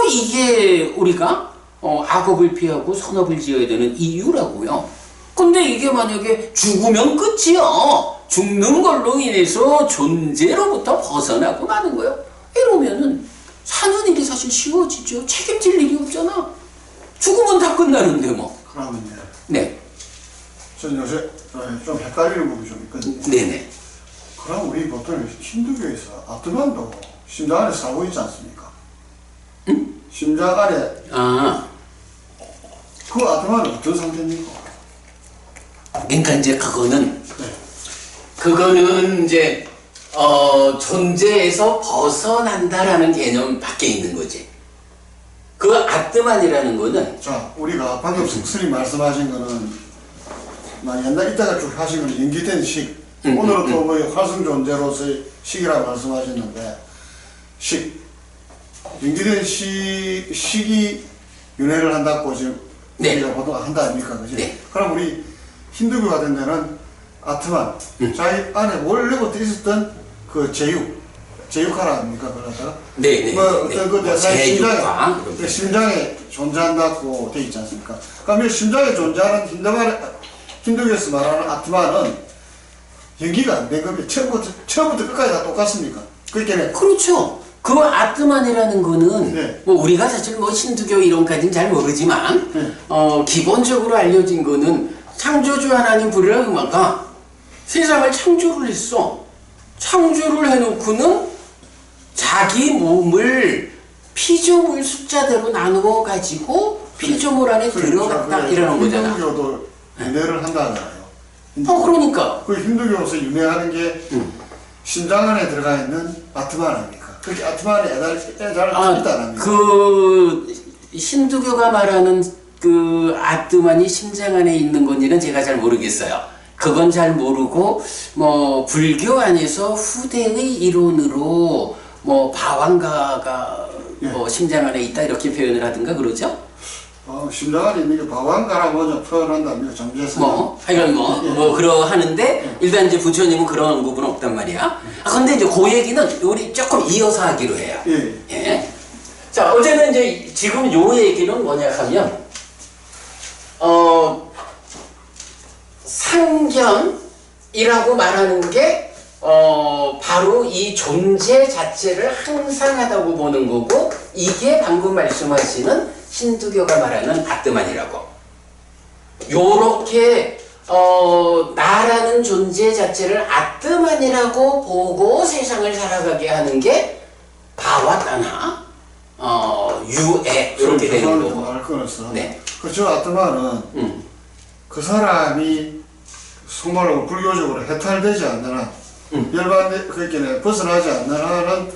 이게 우리가 악업을 피하고 선업을 지어야 되는 이유라고요. 근데 이게 만약에 죽으면 끝이요. 죽는 걸로 인해서 존재로부터 벗어나고 마는 거예요. 이러면은 사는 일이 사실 쉬워지죠. 책임질 일이 없잖아. 죽으면 다 끝나는데 뭐. 그러면요. 네. 저는 요새 좀 헷갈리는 부분이 좀 있거든요. 네네. 그럼 우리 보통 힌두교에서 아트만도 심장 안에 살고 있지 않습니까? 응? 심장 안에 그 아트만은 어떤 상태입니까? 그러니까 이제 그거는 네. 이제 존재에서 벗어난다라는 개념 밖에 있는 거지. 그 아트만이라는 거는 자, 우리가 방금 스님 말씀하신 거는 옛날 이따가 쭉 하신 거는 연기된 식. 오늘은 또 뭐 활성 존재로서의 식이라고 말씀하셨는데 연기된 식이 윤회를 한다고 지금 네. 우리가 보통 한다 아닙니까, 그지? 네. 그럼 우리 힌두교 같은 데는 아트만, 자기 안에 원래부터 있었던 그 제육하라 아닙니까, 그러다가 네네. 뭐 어떤 그 대사의 제육화. 심장에 존재한다고 돼 있지 않습니까? 그러면 심장에 존재하는 힌두교에서 말하는 아트만은 연기가 안 된 겁니다. 처음부터 끝까지 다 똑같습니까? 그렇게 그렇죠. 그 아트만이라는 거는 네. 뭐 우리가 사실 뭐 신두교 이론까지는 잘 모르지만 네. 기본적으로 알려진 거는 창조주 하나님 브라흐마가 세상을 창조를 했어. 창조를 해놓고는 자기 몸을 피조물 숫자대로 나누어 가지고 피조물 안에 들어갔다 이러는 거잖아. 힌두교도 윤회를 한다잖아요. 그러니까. 그 힌두교로서 윤회하는 게 심장 안에 들어가 있는 아트만 아닙니까? 그렇게 아트만에 애달을 있다 아닙니까? 그 힌두교가 말하는 그 아트만이 심장 안에 있는 건지는 제가 잘 모르겠어요. 그건 잘 모르고 뭐 불교 안에서 후대의 이론으로 뭐 바왕가가 예. 뭐 심장 안에 있다 이렇게 표현을 하든가 그러죠? 심장 안에 있는 게 바왕가라 먼저 표현한답니다. 정제에서. 하여간 그러하는데 일단 이제 부처님은 그런 부분은 없단 말이야. 근데 이제 그 얘기는 우리 조금 이어서 하기로 해요. 예. 예. 자, 어제는 이제 지금 요 얘기는 뭐냐 하면 상견이라고 말하는 게 바로 이 존재 자체를 항상하다고 보는 거고, 이게 방금 말씀하시는 힌두교가 말하는 아트만이라고. 요렇게 나라는 존재 자체를 아트만이라고 보고 세상을 살아가게 하는 게 바와타나 유애 이렇게 되는 거고. 말 끊었어. 네. 그저 아트만은 그 사람이 정말로 불교적으로 해탈되지 않는 한, 그렇게 벗어나지 않는 한은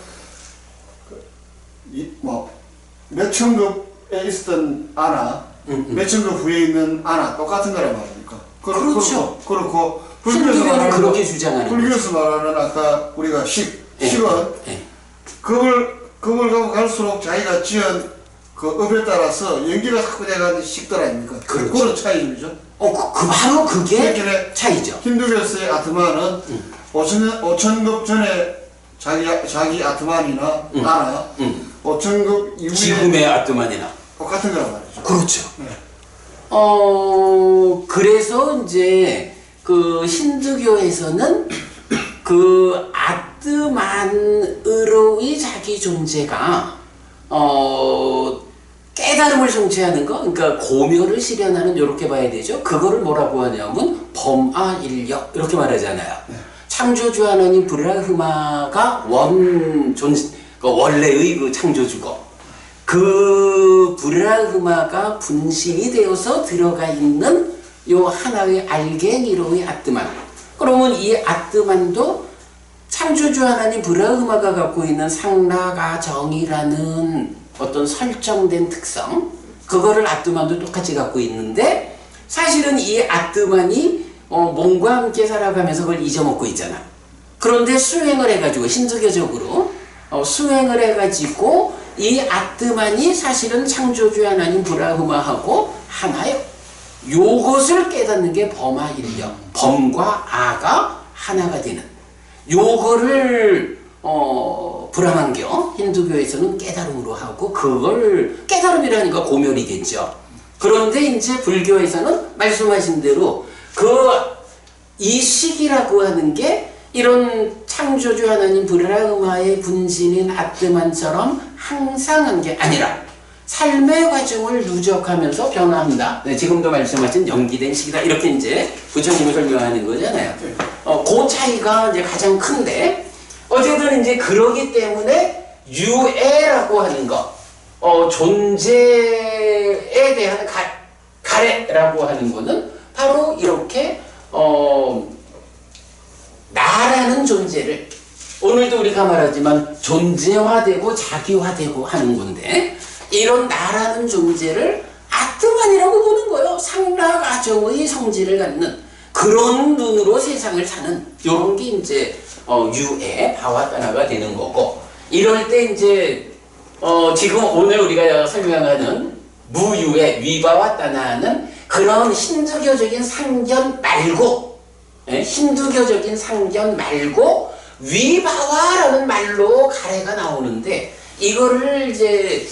몇천급에 있었던 아나, 몇천급 후에 있는 아나 똑같은 거란 말입니까? 그렇죠. 그렇고 힌두교는 그렇게 주장하는 불교에서 말하는 아까 우리가 식은 급을 가고 갈수록 자기가 지은 그 업에 따라서 연기가 자꾸 돼가는 식들 아닙니까? 그렇죠. 그런 차이점이죠. 바로 그게 차이죠. 힌두교에서의 아트만은 5천급 전에 자기 아트만이나 아나 5천급 이후에 지금의 아트만이나 똑같은 거란 말이죠. 그렇죠. 네. 그래서 이제 그 힌두교에서는 그 아트만으로의 자기 존재가 깨달음을 성취하는 거, 그러니까 고묘를 실현하는 이렇게 봐야 되죠. 그거를 뭐라고 하냐면 범아일력 이렇게 말하잖아요. 창조주 하나님 브라흐마가 원래의 그 창조주고, 그 브라흐마가 분신이 되어서 들어가 있는 요 하나의 알갱이로의 아트만. 그러면 이 아트만도 창조주 하나님 브라흐마가 갖고 있는 상라가 정이라는 어떤 설정된 특성, 그거를 아트만도 똑같이 갖고 있는데, 사실은 이 아트만이 몸과 함께 살아가면서 그걸 잊어먹고 있잖아. 그런데 수행을 해가지고 힌두교적으로 수행을 해가지고 이 아트만이 사실은 창조주 하나님 브라흐마하고 하나요. 요것을 깨닫는 게 범아일력, 범과 아가 하나가 되는 요거를 브라만교 힌두교에서는 깨달음으로 하고, 그걸 깨달음이라니까 고멸이겠죠. 그런데 이제 불교에서는 말씀하신 대로 이 식이라고 하는 게 이런 창조주 하나님 브라흐마의 분신인 아트만처럼 항상한 게 아니라 삶의 과정을 누적하면서 변화한다. 네, 지금도 말씀하신 연기된 식이다. 이렇게 이제 부처님이 설명하는 거잖아요. 그 차이가 이제 가장 큰데, 어쨌든 이제 그러기 때문에 유애라고 하는 거, 존재에 대한 가래라고 하는 거는 바로 이렇게 나라는 존재를 오늘도 우리가 말하지만 존재화되고 자기화되고 하는 건데, 이런 나라는 존재를 아트만이라고 보는 거예요. 상라가정의 성질을 갖는 그런 눈으로 세상을 사는 이런 게 이제 유의 바와따나가 되는 거고, 이럴 때 이제 지금 오늘 우리가 설명하는 무유의 위바와따나는 그런 힌두교적인 상견 말고, 힌두교적인 상견 말고 위바와라는 말로 가래가 나오는데, 이거를 이제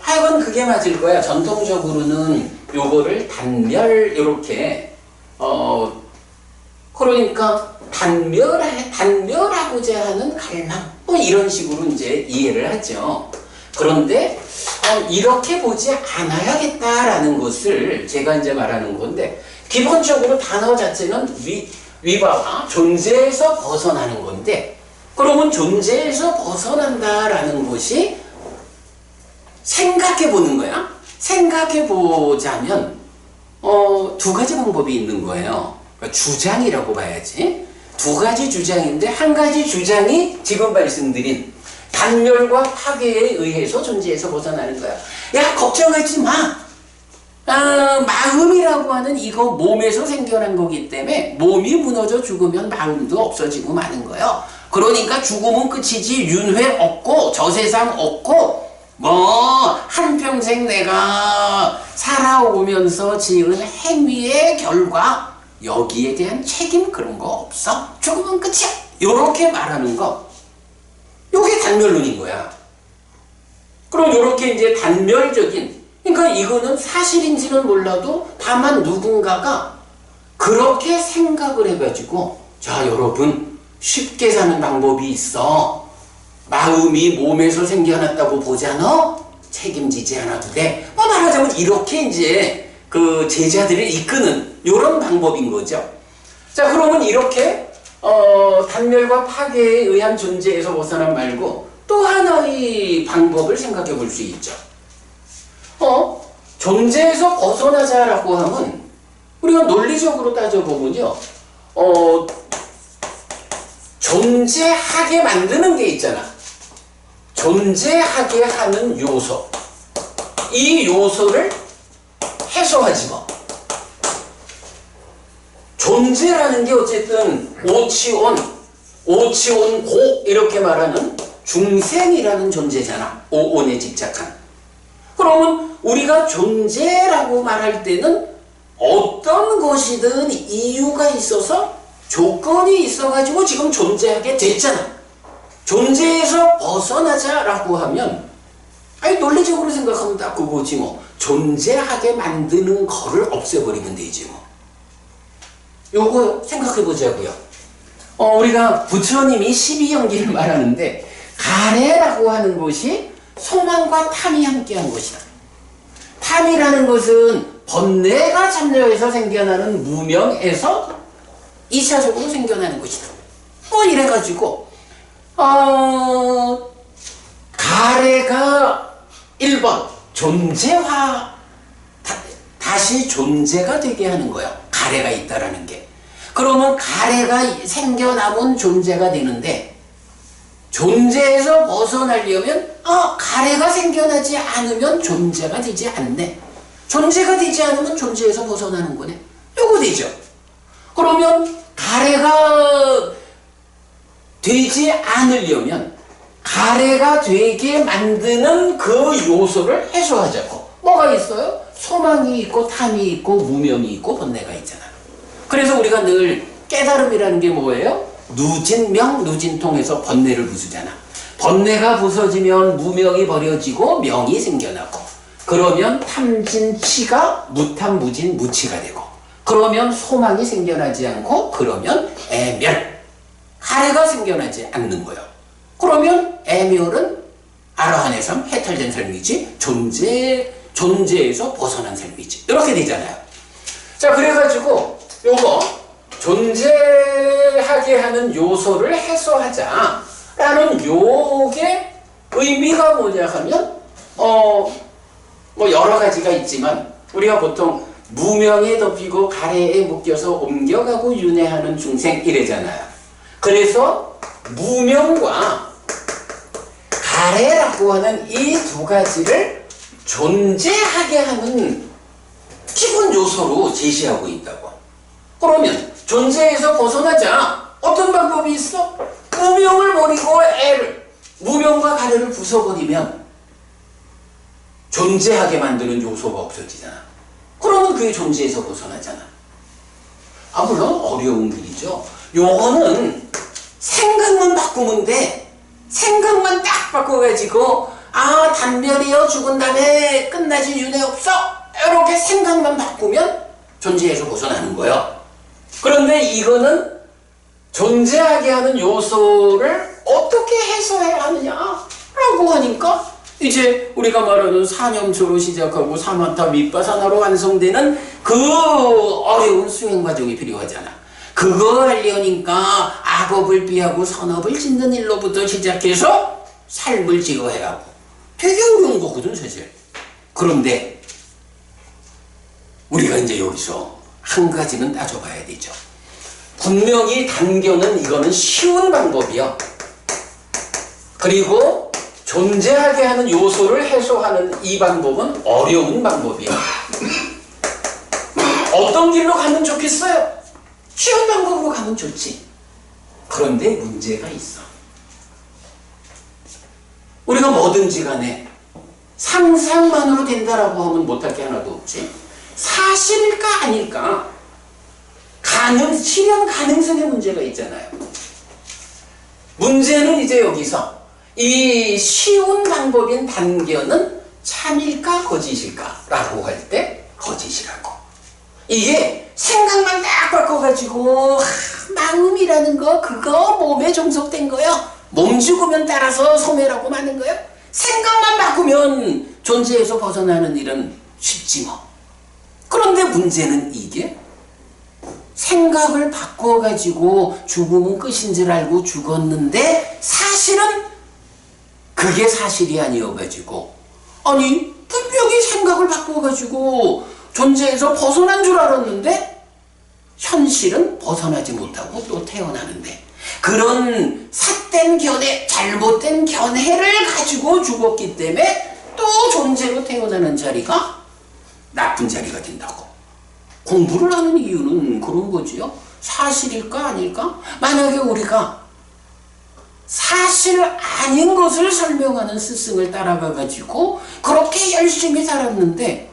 하여간 그게 맞을 거야. 전통적으로는 요거를 단멸 이렇게 그러니까 단멸하고자 하는 갈망 이런 식으로 이제 이해를 하죠. 그런데 이렇게 보지 않아야겠다라는 것을 제가 이제 말하는 건데, 기본적으로 단어 자체는 위바와 존재에서 벗어나는 건데, 그러면 존재에서 벗어난다라는 것이 생각해 보는 거야. 생각해 보자면 두 가지 방법이 있는 거예요. 그러니까 주장이라고 봐야지. 두 가지 주장인데, 한 가지 주장이 지금 말씀드린 단멸과 파괴에 의해서 존재에서 벗어나는 거야. 야, 걱정하지 마. 마음이라고 하는 이거 몸에서 생겨난 거기 때문에 몸이 무너져 죽으면 마음도 없어지고 마는 거예요. 그러니까 죽음은 끝이지 윤회 없고 저세상 없고 한평생 내가 살아오면서 지은 행위의 결과 여기에 대한 책임 그런 거 없어. 죽으면 끝이야. 요렇게 말하는 거, 요게 단멸론인 거야. 그럼 요렇게 이제 단멸적인, 그러니까 이거는 사실인지는 몰라도 다만 누군가가 그렇게 생각을 해가지고, 자 여러분 쉽게 사는 방법이 있어. 마음이 몸에서 생겨났다고 보잖아. 책임지지 않아도 돼. 말하자면 이렇게 이제 그 제자들을 이끄는 이런 방법인 거죠. 자, 그러면 이렇게 단멸과 파괴에 의한 존재에서 벗어난 말고 또 하나의 방법을 생각해 볼 수 있죠. 존재에서 벗어나자라고 하면 우리가 논리적으로 따져보면요, 존재하게 만드는 게 있잖아. 존재하게 하는 요소. 이 요소를 해소하지 뭐. 존재라는 게 어쨌든 오치온 이렇게 말하는 중생이라는 존재잖아. 오온에 집착한. 그러면 우리가 존재라고 말할 때는 어떤 것이든 이유가 있어서 조건이 있어가지고 지금 존재하게 됐잖아. 존재에서 벗어나자라고 하면, 아니 논리적으로 생각하면 딱 그거지 뭐. 존재하게 만드는 거를 없애버리면 되지 뭐. 요거 생각해 보자고요. 우리가 부처님이 12연기를 말하는데, 가래라고 하는 것이 소망과 탐이 함께한 것이다. 탐이라는 것은 번뇌가 참여해서 생겨나는 무명에서 2차적으로 생겨나는 것이다. 이래가지고 가래가 1번 존재화, 다시 존재가 되게 하는 거예요. 가래가 있다라는 게. 그러면 가래가 생겨나면 존재가 되는데, 존재에서 벗어나려면 가래가 생겨나지 않으면 존재가 되지 않네. 존재가 되지 않으면 존재에서 벗어나는 거네. 요거 되죠. 그러면 가래가 되지 않으려면 가래가 되게 만드는 그 요소를 해소하자고. 뭐가 있어요? 소망이 있고 탐이 있고 무명이 있고 번뇌가 있잖아. 그래서 우리가 늘 깨달음이라는 게 뭐예요? 누진명, 누진통에서 번뇌를 부수잖아. 번뇌가 부서지면 무명이 버려지고 명이 생겨나고, 그러면 탐진치가 무탐, 무진, 무치가 되고, 그러면 소망이 생겨나지 않고, 그러면 애멸, 가래가 생겨나지 않는 거예요. 그러면 애멸은 아라한의 삶, 해탈된 삶이지, 존재에서 벗어난 삶이지. 이렇게 되잖아요. 자, 그래가지고 요거 존재하게 하는 요소를 해소하자라는 요게 의미가 뭐냐 하면 뭐 여러 가지가 있지만, 우리가 보통 무명에 덮이고 가래에 묶여서 옮겨가고 윤회하는 중생 이래잖아요. 그래서 무명과 가래라고 하는 이 두 가지를 존재하게 하는 기본 요소로 제시하고 있다고. 그러면 존재에서 벗어나자 어떤 방법이 있어? 무명을 버리고 애를, 무명과 가래를 부숴버리면 존재하게 만드는 요소가 없어지잖아. 그러면 그게 존재에서 벗어나잖아. 물론 어려운 길이죠. 요거는 생각만 바꾸면 돼. 생각만 딱 바꿔가지고 단별이여 죽은 다음에 끝나지 윤회 없어. 이렇게 생각만 바꾸면 존재에서 벗어나는 거예요. 그런데 이거는 존재하게 하는 요소를 어떻게 해소해야 하느냐라고 하니까 이제 우리가 말하는 사념초로 시작하고 사마타 밑바사나로 완성되는 그 어려운 수행 과정이 필요하잖아. 그거 하려니까 악업을 피하고 선업을 짓는 일로부터 시작해서 삶을 지어야 하고 되게 어려운 거거든 사실. 그런데 우리가 이제 여기서 한 가지는 따져봐야 되죠. 분명히 단견은 이거는 쉬운 방법이요. 그리고 존재하게 하는 요소를 해소하는 이 방법은 어려운 방법이에요. 어떤 길로 가면 좋겠어요? 쉬운 방법으로 가면 좋지. 그런데 문제가 있어. 우리가 뭐든지 간에 상상만으로 된다라고 하면 못할 게 하나도 없지. 사실일까 아닐까? 실현 가능성의 문제가 있잖아요. 문제는 이제 여기서 이 쉬운 방법인 단견은 참일까 거짓일까 라고 할 때 거짓이라고. 이게 생각만 딱 바꿔가지고 마음이라는 거 그거 몸에 종속된 거요. 몸 죽으면 따라서 소멸하고 마는 거요. 생각만 바꾸면 존재에서 벗어나는 일은 쉽지 뭐. 그런데 문제는 이게 생각을 바꿔가지고 죽음은 끝인 줄 알고 죽었는데 사실은 그게 사실이 아니어가지고 분명히 생각을 바꿔가지고 존재에서 벗어난 줄 알았는데 현실은 벗어나지 못하고 또 태어나는데 그런 삿된 견해, 잘못된 견해를 가지고 죽었기 때문에 또 존재로 태어나는 자리가 나쁜 자리가 된다고. 공부를 하는 이유는 그런 거지요. 사실일까 아닐까? 만약에 우리가 사실 아닌 것을 설명하는 스승을 따라가 가지고 그렇게 열심히 살았는데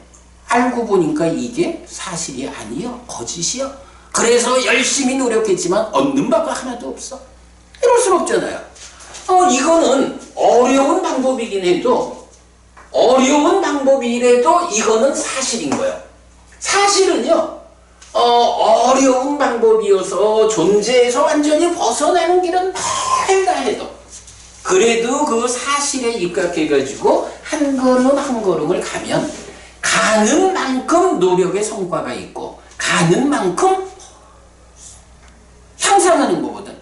알고 보니까 이게 사실이 아니요, 거짓이요. 그래서 열심히 노력했지만 얻는 바가 하나도 없어. 이럴 순 없잖아요. 이거는 어려운 방법이긴 해도 어려운 방법이래도 이거는 사실인 거예요. 사실은요, 어려운 방법이어서 존재에서 완전히 벗어나는 길은 멀다 해도 그래도 그 사실에 입각해가지고 한 걸음 한 걸음을 가면 가는 만큼 노력의 성과가 있고 가는 만큼 향상하는 거거든.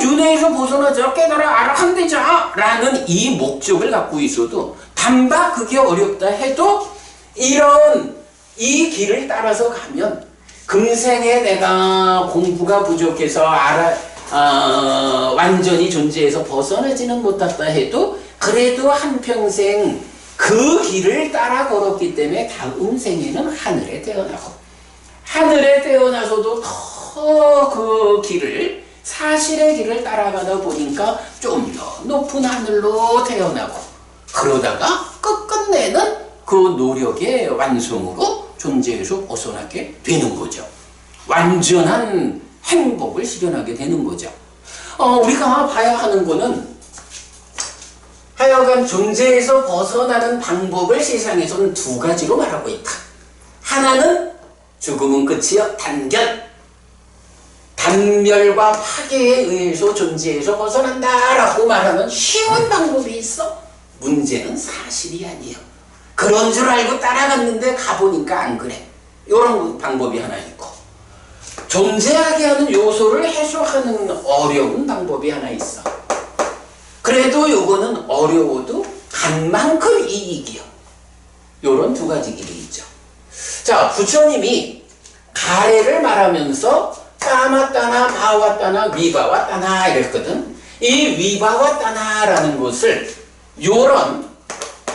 윤회에서 벗어나자, 깨달아 아락한대자 라는 이 목적을 갖고 있어도 단박 그게 어렵다 해도 이런 이 길을 따라서 가면 금생에 내가 공부가 부족해서 완전히 존재에서 벗어나지는 못했다 해도 그래도 한평생 그 길을 따라 걸었기 때문에 다음 생에는 하늘에 태어나고 하늘에 태어나서도 더 그 길을 사실의 길을 따라가다 보니까 좀 더 높은 하늘로 태어나고 그러다가 끝끝내는 그 노력의 완성으로 존재에서 벗어나게 되는 거죠. 완전한 행복을 실현하게 되는 거죠. 우리가 봐야 하는 거는 하여간 존재에서 벗어나는 방법을 세상에서는 두 가지로 말하고 있다. 하나는 죽음은 끝이여 단견. 단멸과 파괴에 의해서 존재에서 벗어난다라고 말하는 쉬운 방법이 있어. 문제는 사실이 아니에요. 그런 줄 알고 따라갔는데 가보니까 안 그래. 이런 방법이 하나 있고 존재하게 하는 요소를 해소하는 어려운 방법이 하나 있어. 그래도 요거는 어려워도 간 만큼 이익이요. 요런 두 가지 길이 있죠. 자, 부처님이 가래를 말하면서 까마따나 바왔따나 위바왔따나 이랬거든. 이 위바왔따나라는 것을 요런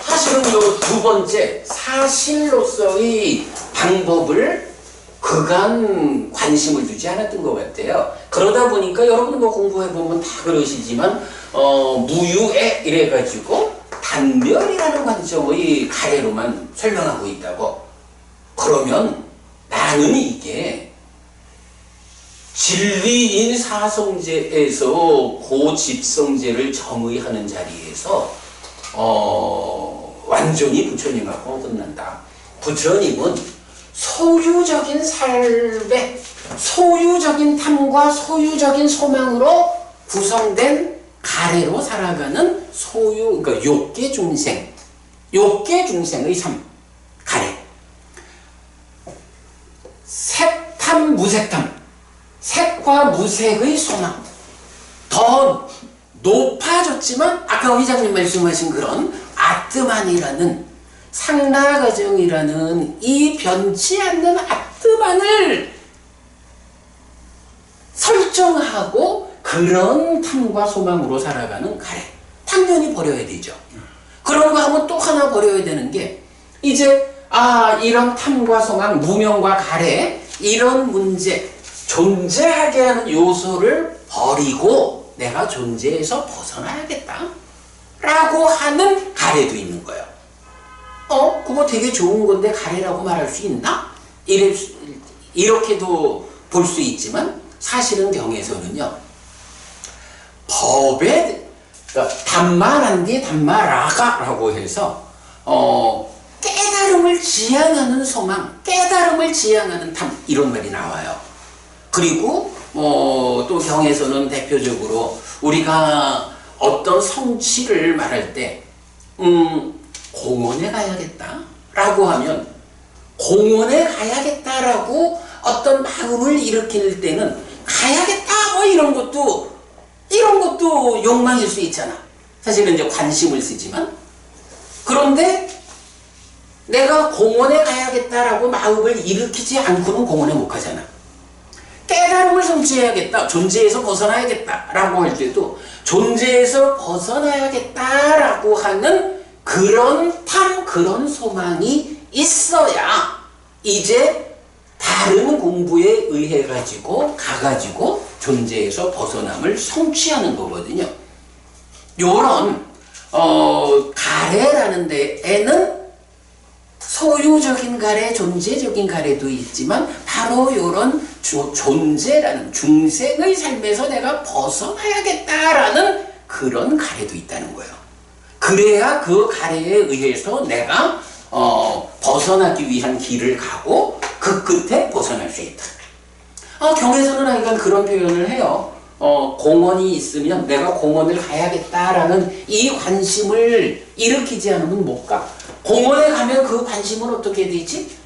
사실은 요 두 번째 사실로서의 방법을 그간 관심을 두지 않았던 것 같아요. 그러다 보니까 여러분 뭐 공부해보면 다 그러시지만 무유에 이래가지고 단멸이라는 관점의 가래로만 설명하고 있다고. 그러면 나는 이게 진리인 사성제에서 고집성제를 정의하는 자리에서 완전히 부처님하고 끝난다. 부처님은 소유적인 삶에 소유적인 탐과 소유적인 소망으로 구성된 가래로 살아가는 그러니까 욕계 중생의 삶, 가래. 색탐, 무색탐, 색과 무색의 소망. 더 높아졌지만 아까 회장님 말씀하신 그런 아트만이라는 상나가정이라는 이 변치 않는 아트만을 설정하고 그런 탐과 소망으로 살아가는 가래. 당연히 버려야 되죠. 그런 거 하면 또 하나 버려야 되는 게 이제 이런 탐과 소망, 무명과 가래 이런 문제, 존재하게 하는 요소를 버리고 내가 존재에서 벗어나야겠다 라고 하는 가래도 있는 거예요. 그거 되게 좋은 건데 가래라고 말할 수 있나? 이렇게도 볼 수 있지만 사실은 경에서는요, 법에 담마란디 담마라가라고 해서 깨달음을 지향하는 소망, 깨달음을 지향하는 탐 이런 말이 나와요. 그리고 또 경에서는 대표적으로 우리가 어떤 성취를 말할 때 공원에 가야겠다라고 하면 공원에 가야겠다라고 어떤 마음을 일으킬 때는 가야겠다 이런 것도 욕망일 수 있잖아. 사실은 이제 관심을 쓰지만 그런데 내가 공원에 가야겠다라고 마음을 일으키지 않고는 공원에 못 가잖아. 깨달음을 성취해야겠다, 존재에서 벗어나야겠다라고 할 때도 존재에서 벗어나야겠다라고 하는 그런 탐, 그런 소망이 있어야 이제 다른 공부에 의해 가가지고 존재에서 벗어남을 성취하는 거거든요. 요런 가래라는 데에는 소유적인 가래, 존재적인 가래도 있지만 바로 이런 존재라는 중생의 삶에서 내가 벗어나야겠다라는 그런 가래도 있다는 거예요. 그래야 그 가래에 의해서 내가 벗어나기 위한 길을 가고 그 끝에 벗어날 수 있다. 경에서는 하여간 그런 표현을 해요. 공원이 있으면 내가 공원을 가야겠다라는 이 관심을 일으키지 않으면 못 가. 공원에 가면 그 관심은 어떻게 되지?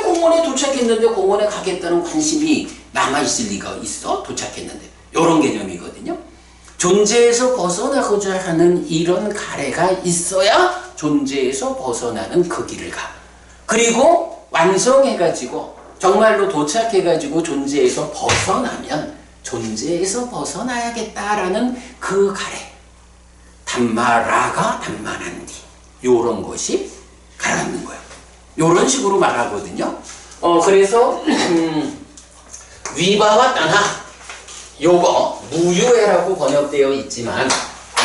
공원에 도착했는데 공원에 가겠다는 관심이 남아있을 리가 있어? 도착했는데. 이런 개념이거든요. 존재에서 벗어나고자 하는 이런 가래가 있어야 존재에서 벗어나는 그 길을 가. 그리고 완성해가지고 정말로 도착해가지고 존재에서 벗어나면 존재에서 벗어나야겠다라는 그 가래. 담마라가 담마난디. 요런 것이 가라앉는 거예요. 요런 식으로 말하거든요. 그래서 위바와 따나 요거 무유해라고 번역되어 있지만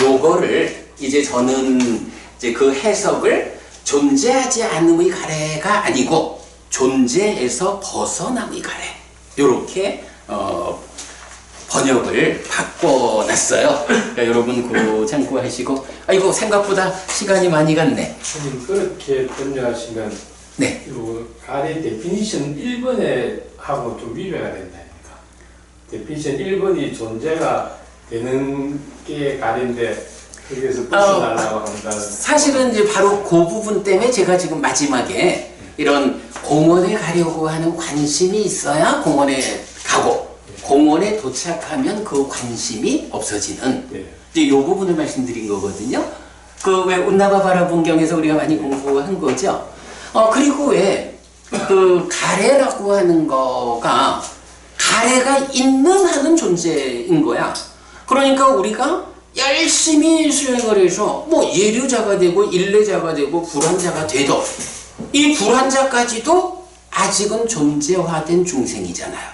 요거를 이제 저는 이제 그 해석을 존재하지 않음의 가래가 아니고 존재에서 벗어남의 가래 요렇게 번역을 바꿔놨어요. 그러니까 여러분 그 참고하시고 이거 생각보다 시간이 많이 갔네. 그렇게 번역하시면 네. 요 가래 데피니션 1번에 하고 좀 위배가 된다니까. 데피니션 1번이 존재가 되는 게 가래인데 거기에서 벗어나려고 한다는. 사실은 이제 바로 그 부분 때문에 제가 지금 마지막에 이런 공원에 가려고 하는 관심이 있어야 공원에 가고 공원에 도착하면 그 관심이 없어지는 이제 요 부분을 말씀드린 거거든요. 그 왜 운나바 바라본경에서 우리가 많이 공부한 거죠. 그리고 왜 그 가래라고 하는 거가 가래가 있는 하는 존재인 거야. 그러니까 우리가 열심히 수행을 해서 뭐 예류자가 되고 일례자가 되고 불환자가 돼도 이 불환자까지도 아직은 존재화된 중생이잖아요.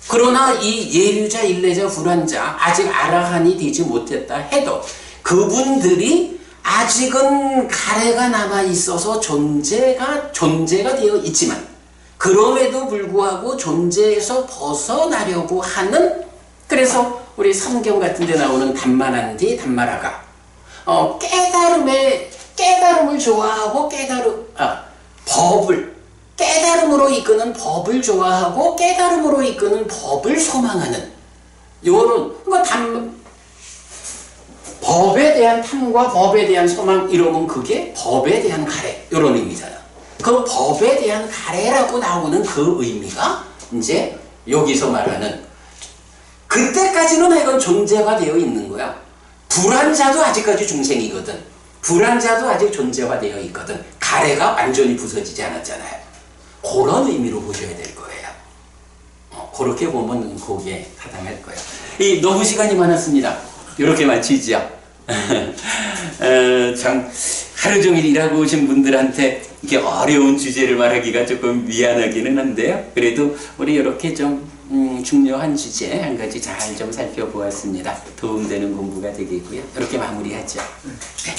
그러나 이 예류자, 일례자, 불환자 아직 아라한이 되지 못했다 해도 그분들이 아직은 가래가 남아 있어서 존재가 되어 있지만 그럼에도 불구하고 존재에서 벗어나려고 하는, 그래서 우리 성경 같은 데 나오는 단만한디 단마라가 깨달음을 좋아하고 깨달음으로 이끄는 법을 좋아하고 깨달음으로 이끄는 법을 소망하는 요런 법에 대한 탐과 법에 대한 소망, 이러면 그게 법에 대한 가래 요런 의미잖아. 그 법에 대한 가래라고 나오는 그 의미가 이제 여기서 말하는, 그때까지는 하여간 존재가 되어 있는 거야. 불환자도 아직까지 중생이거든. 불환자도 아직 존재화되어 있거든. 가래가 완전히 부서지지 않았잖아요. 그런 의미로 보셔야 될 거예요. 그렇게 보면 거기에 타당할 거예요. 너무 시간이 많았습니다. 이렇게 마치죠. 참 하루 종일 일하고 오신 분들한테 이렇게 어려운 주제를 말하기가 조금 미안하기는 한데요. 그래도 우리 이렇게 좀 중요한 주제 한 가지 잘 좀 살펴보았습니다. 도움되는 공부가 되겠고요. 이렇게 마무리하죠. 네.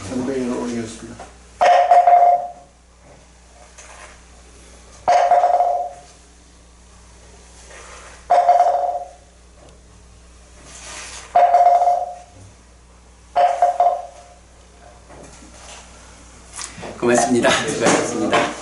경배를 올리겠습니다. 고맙습니다. 수고하셨습니다.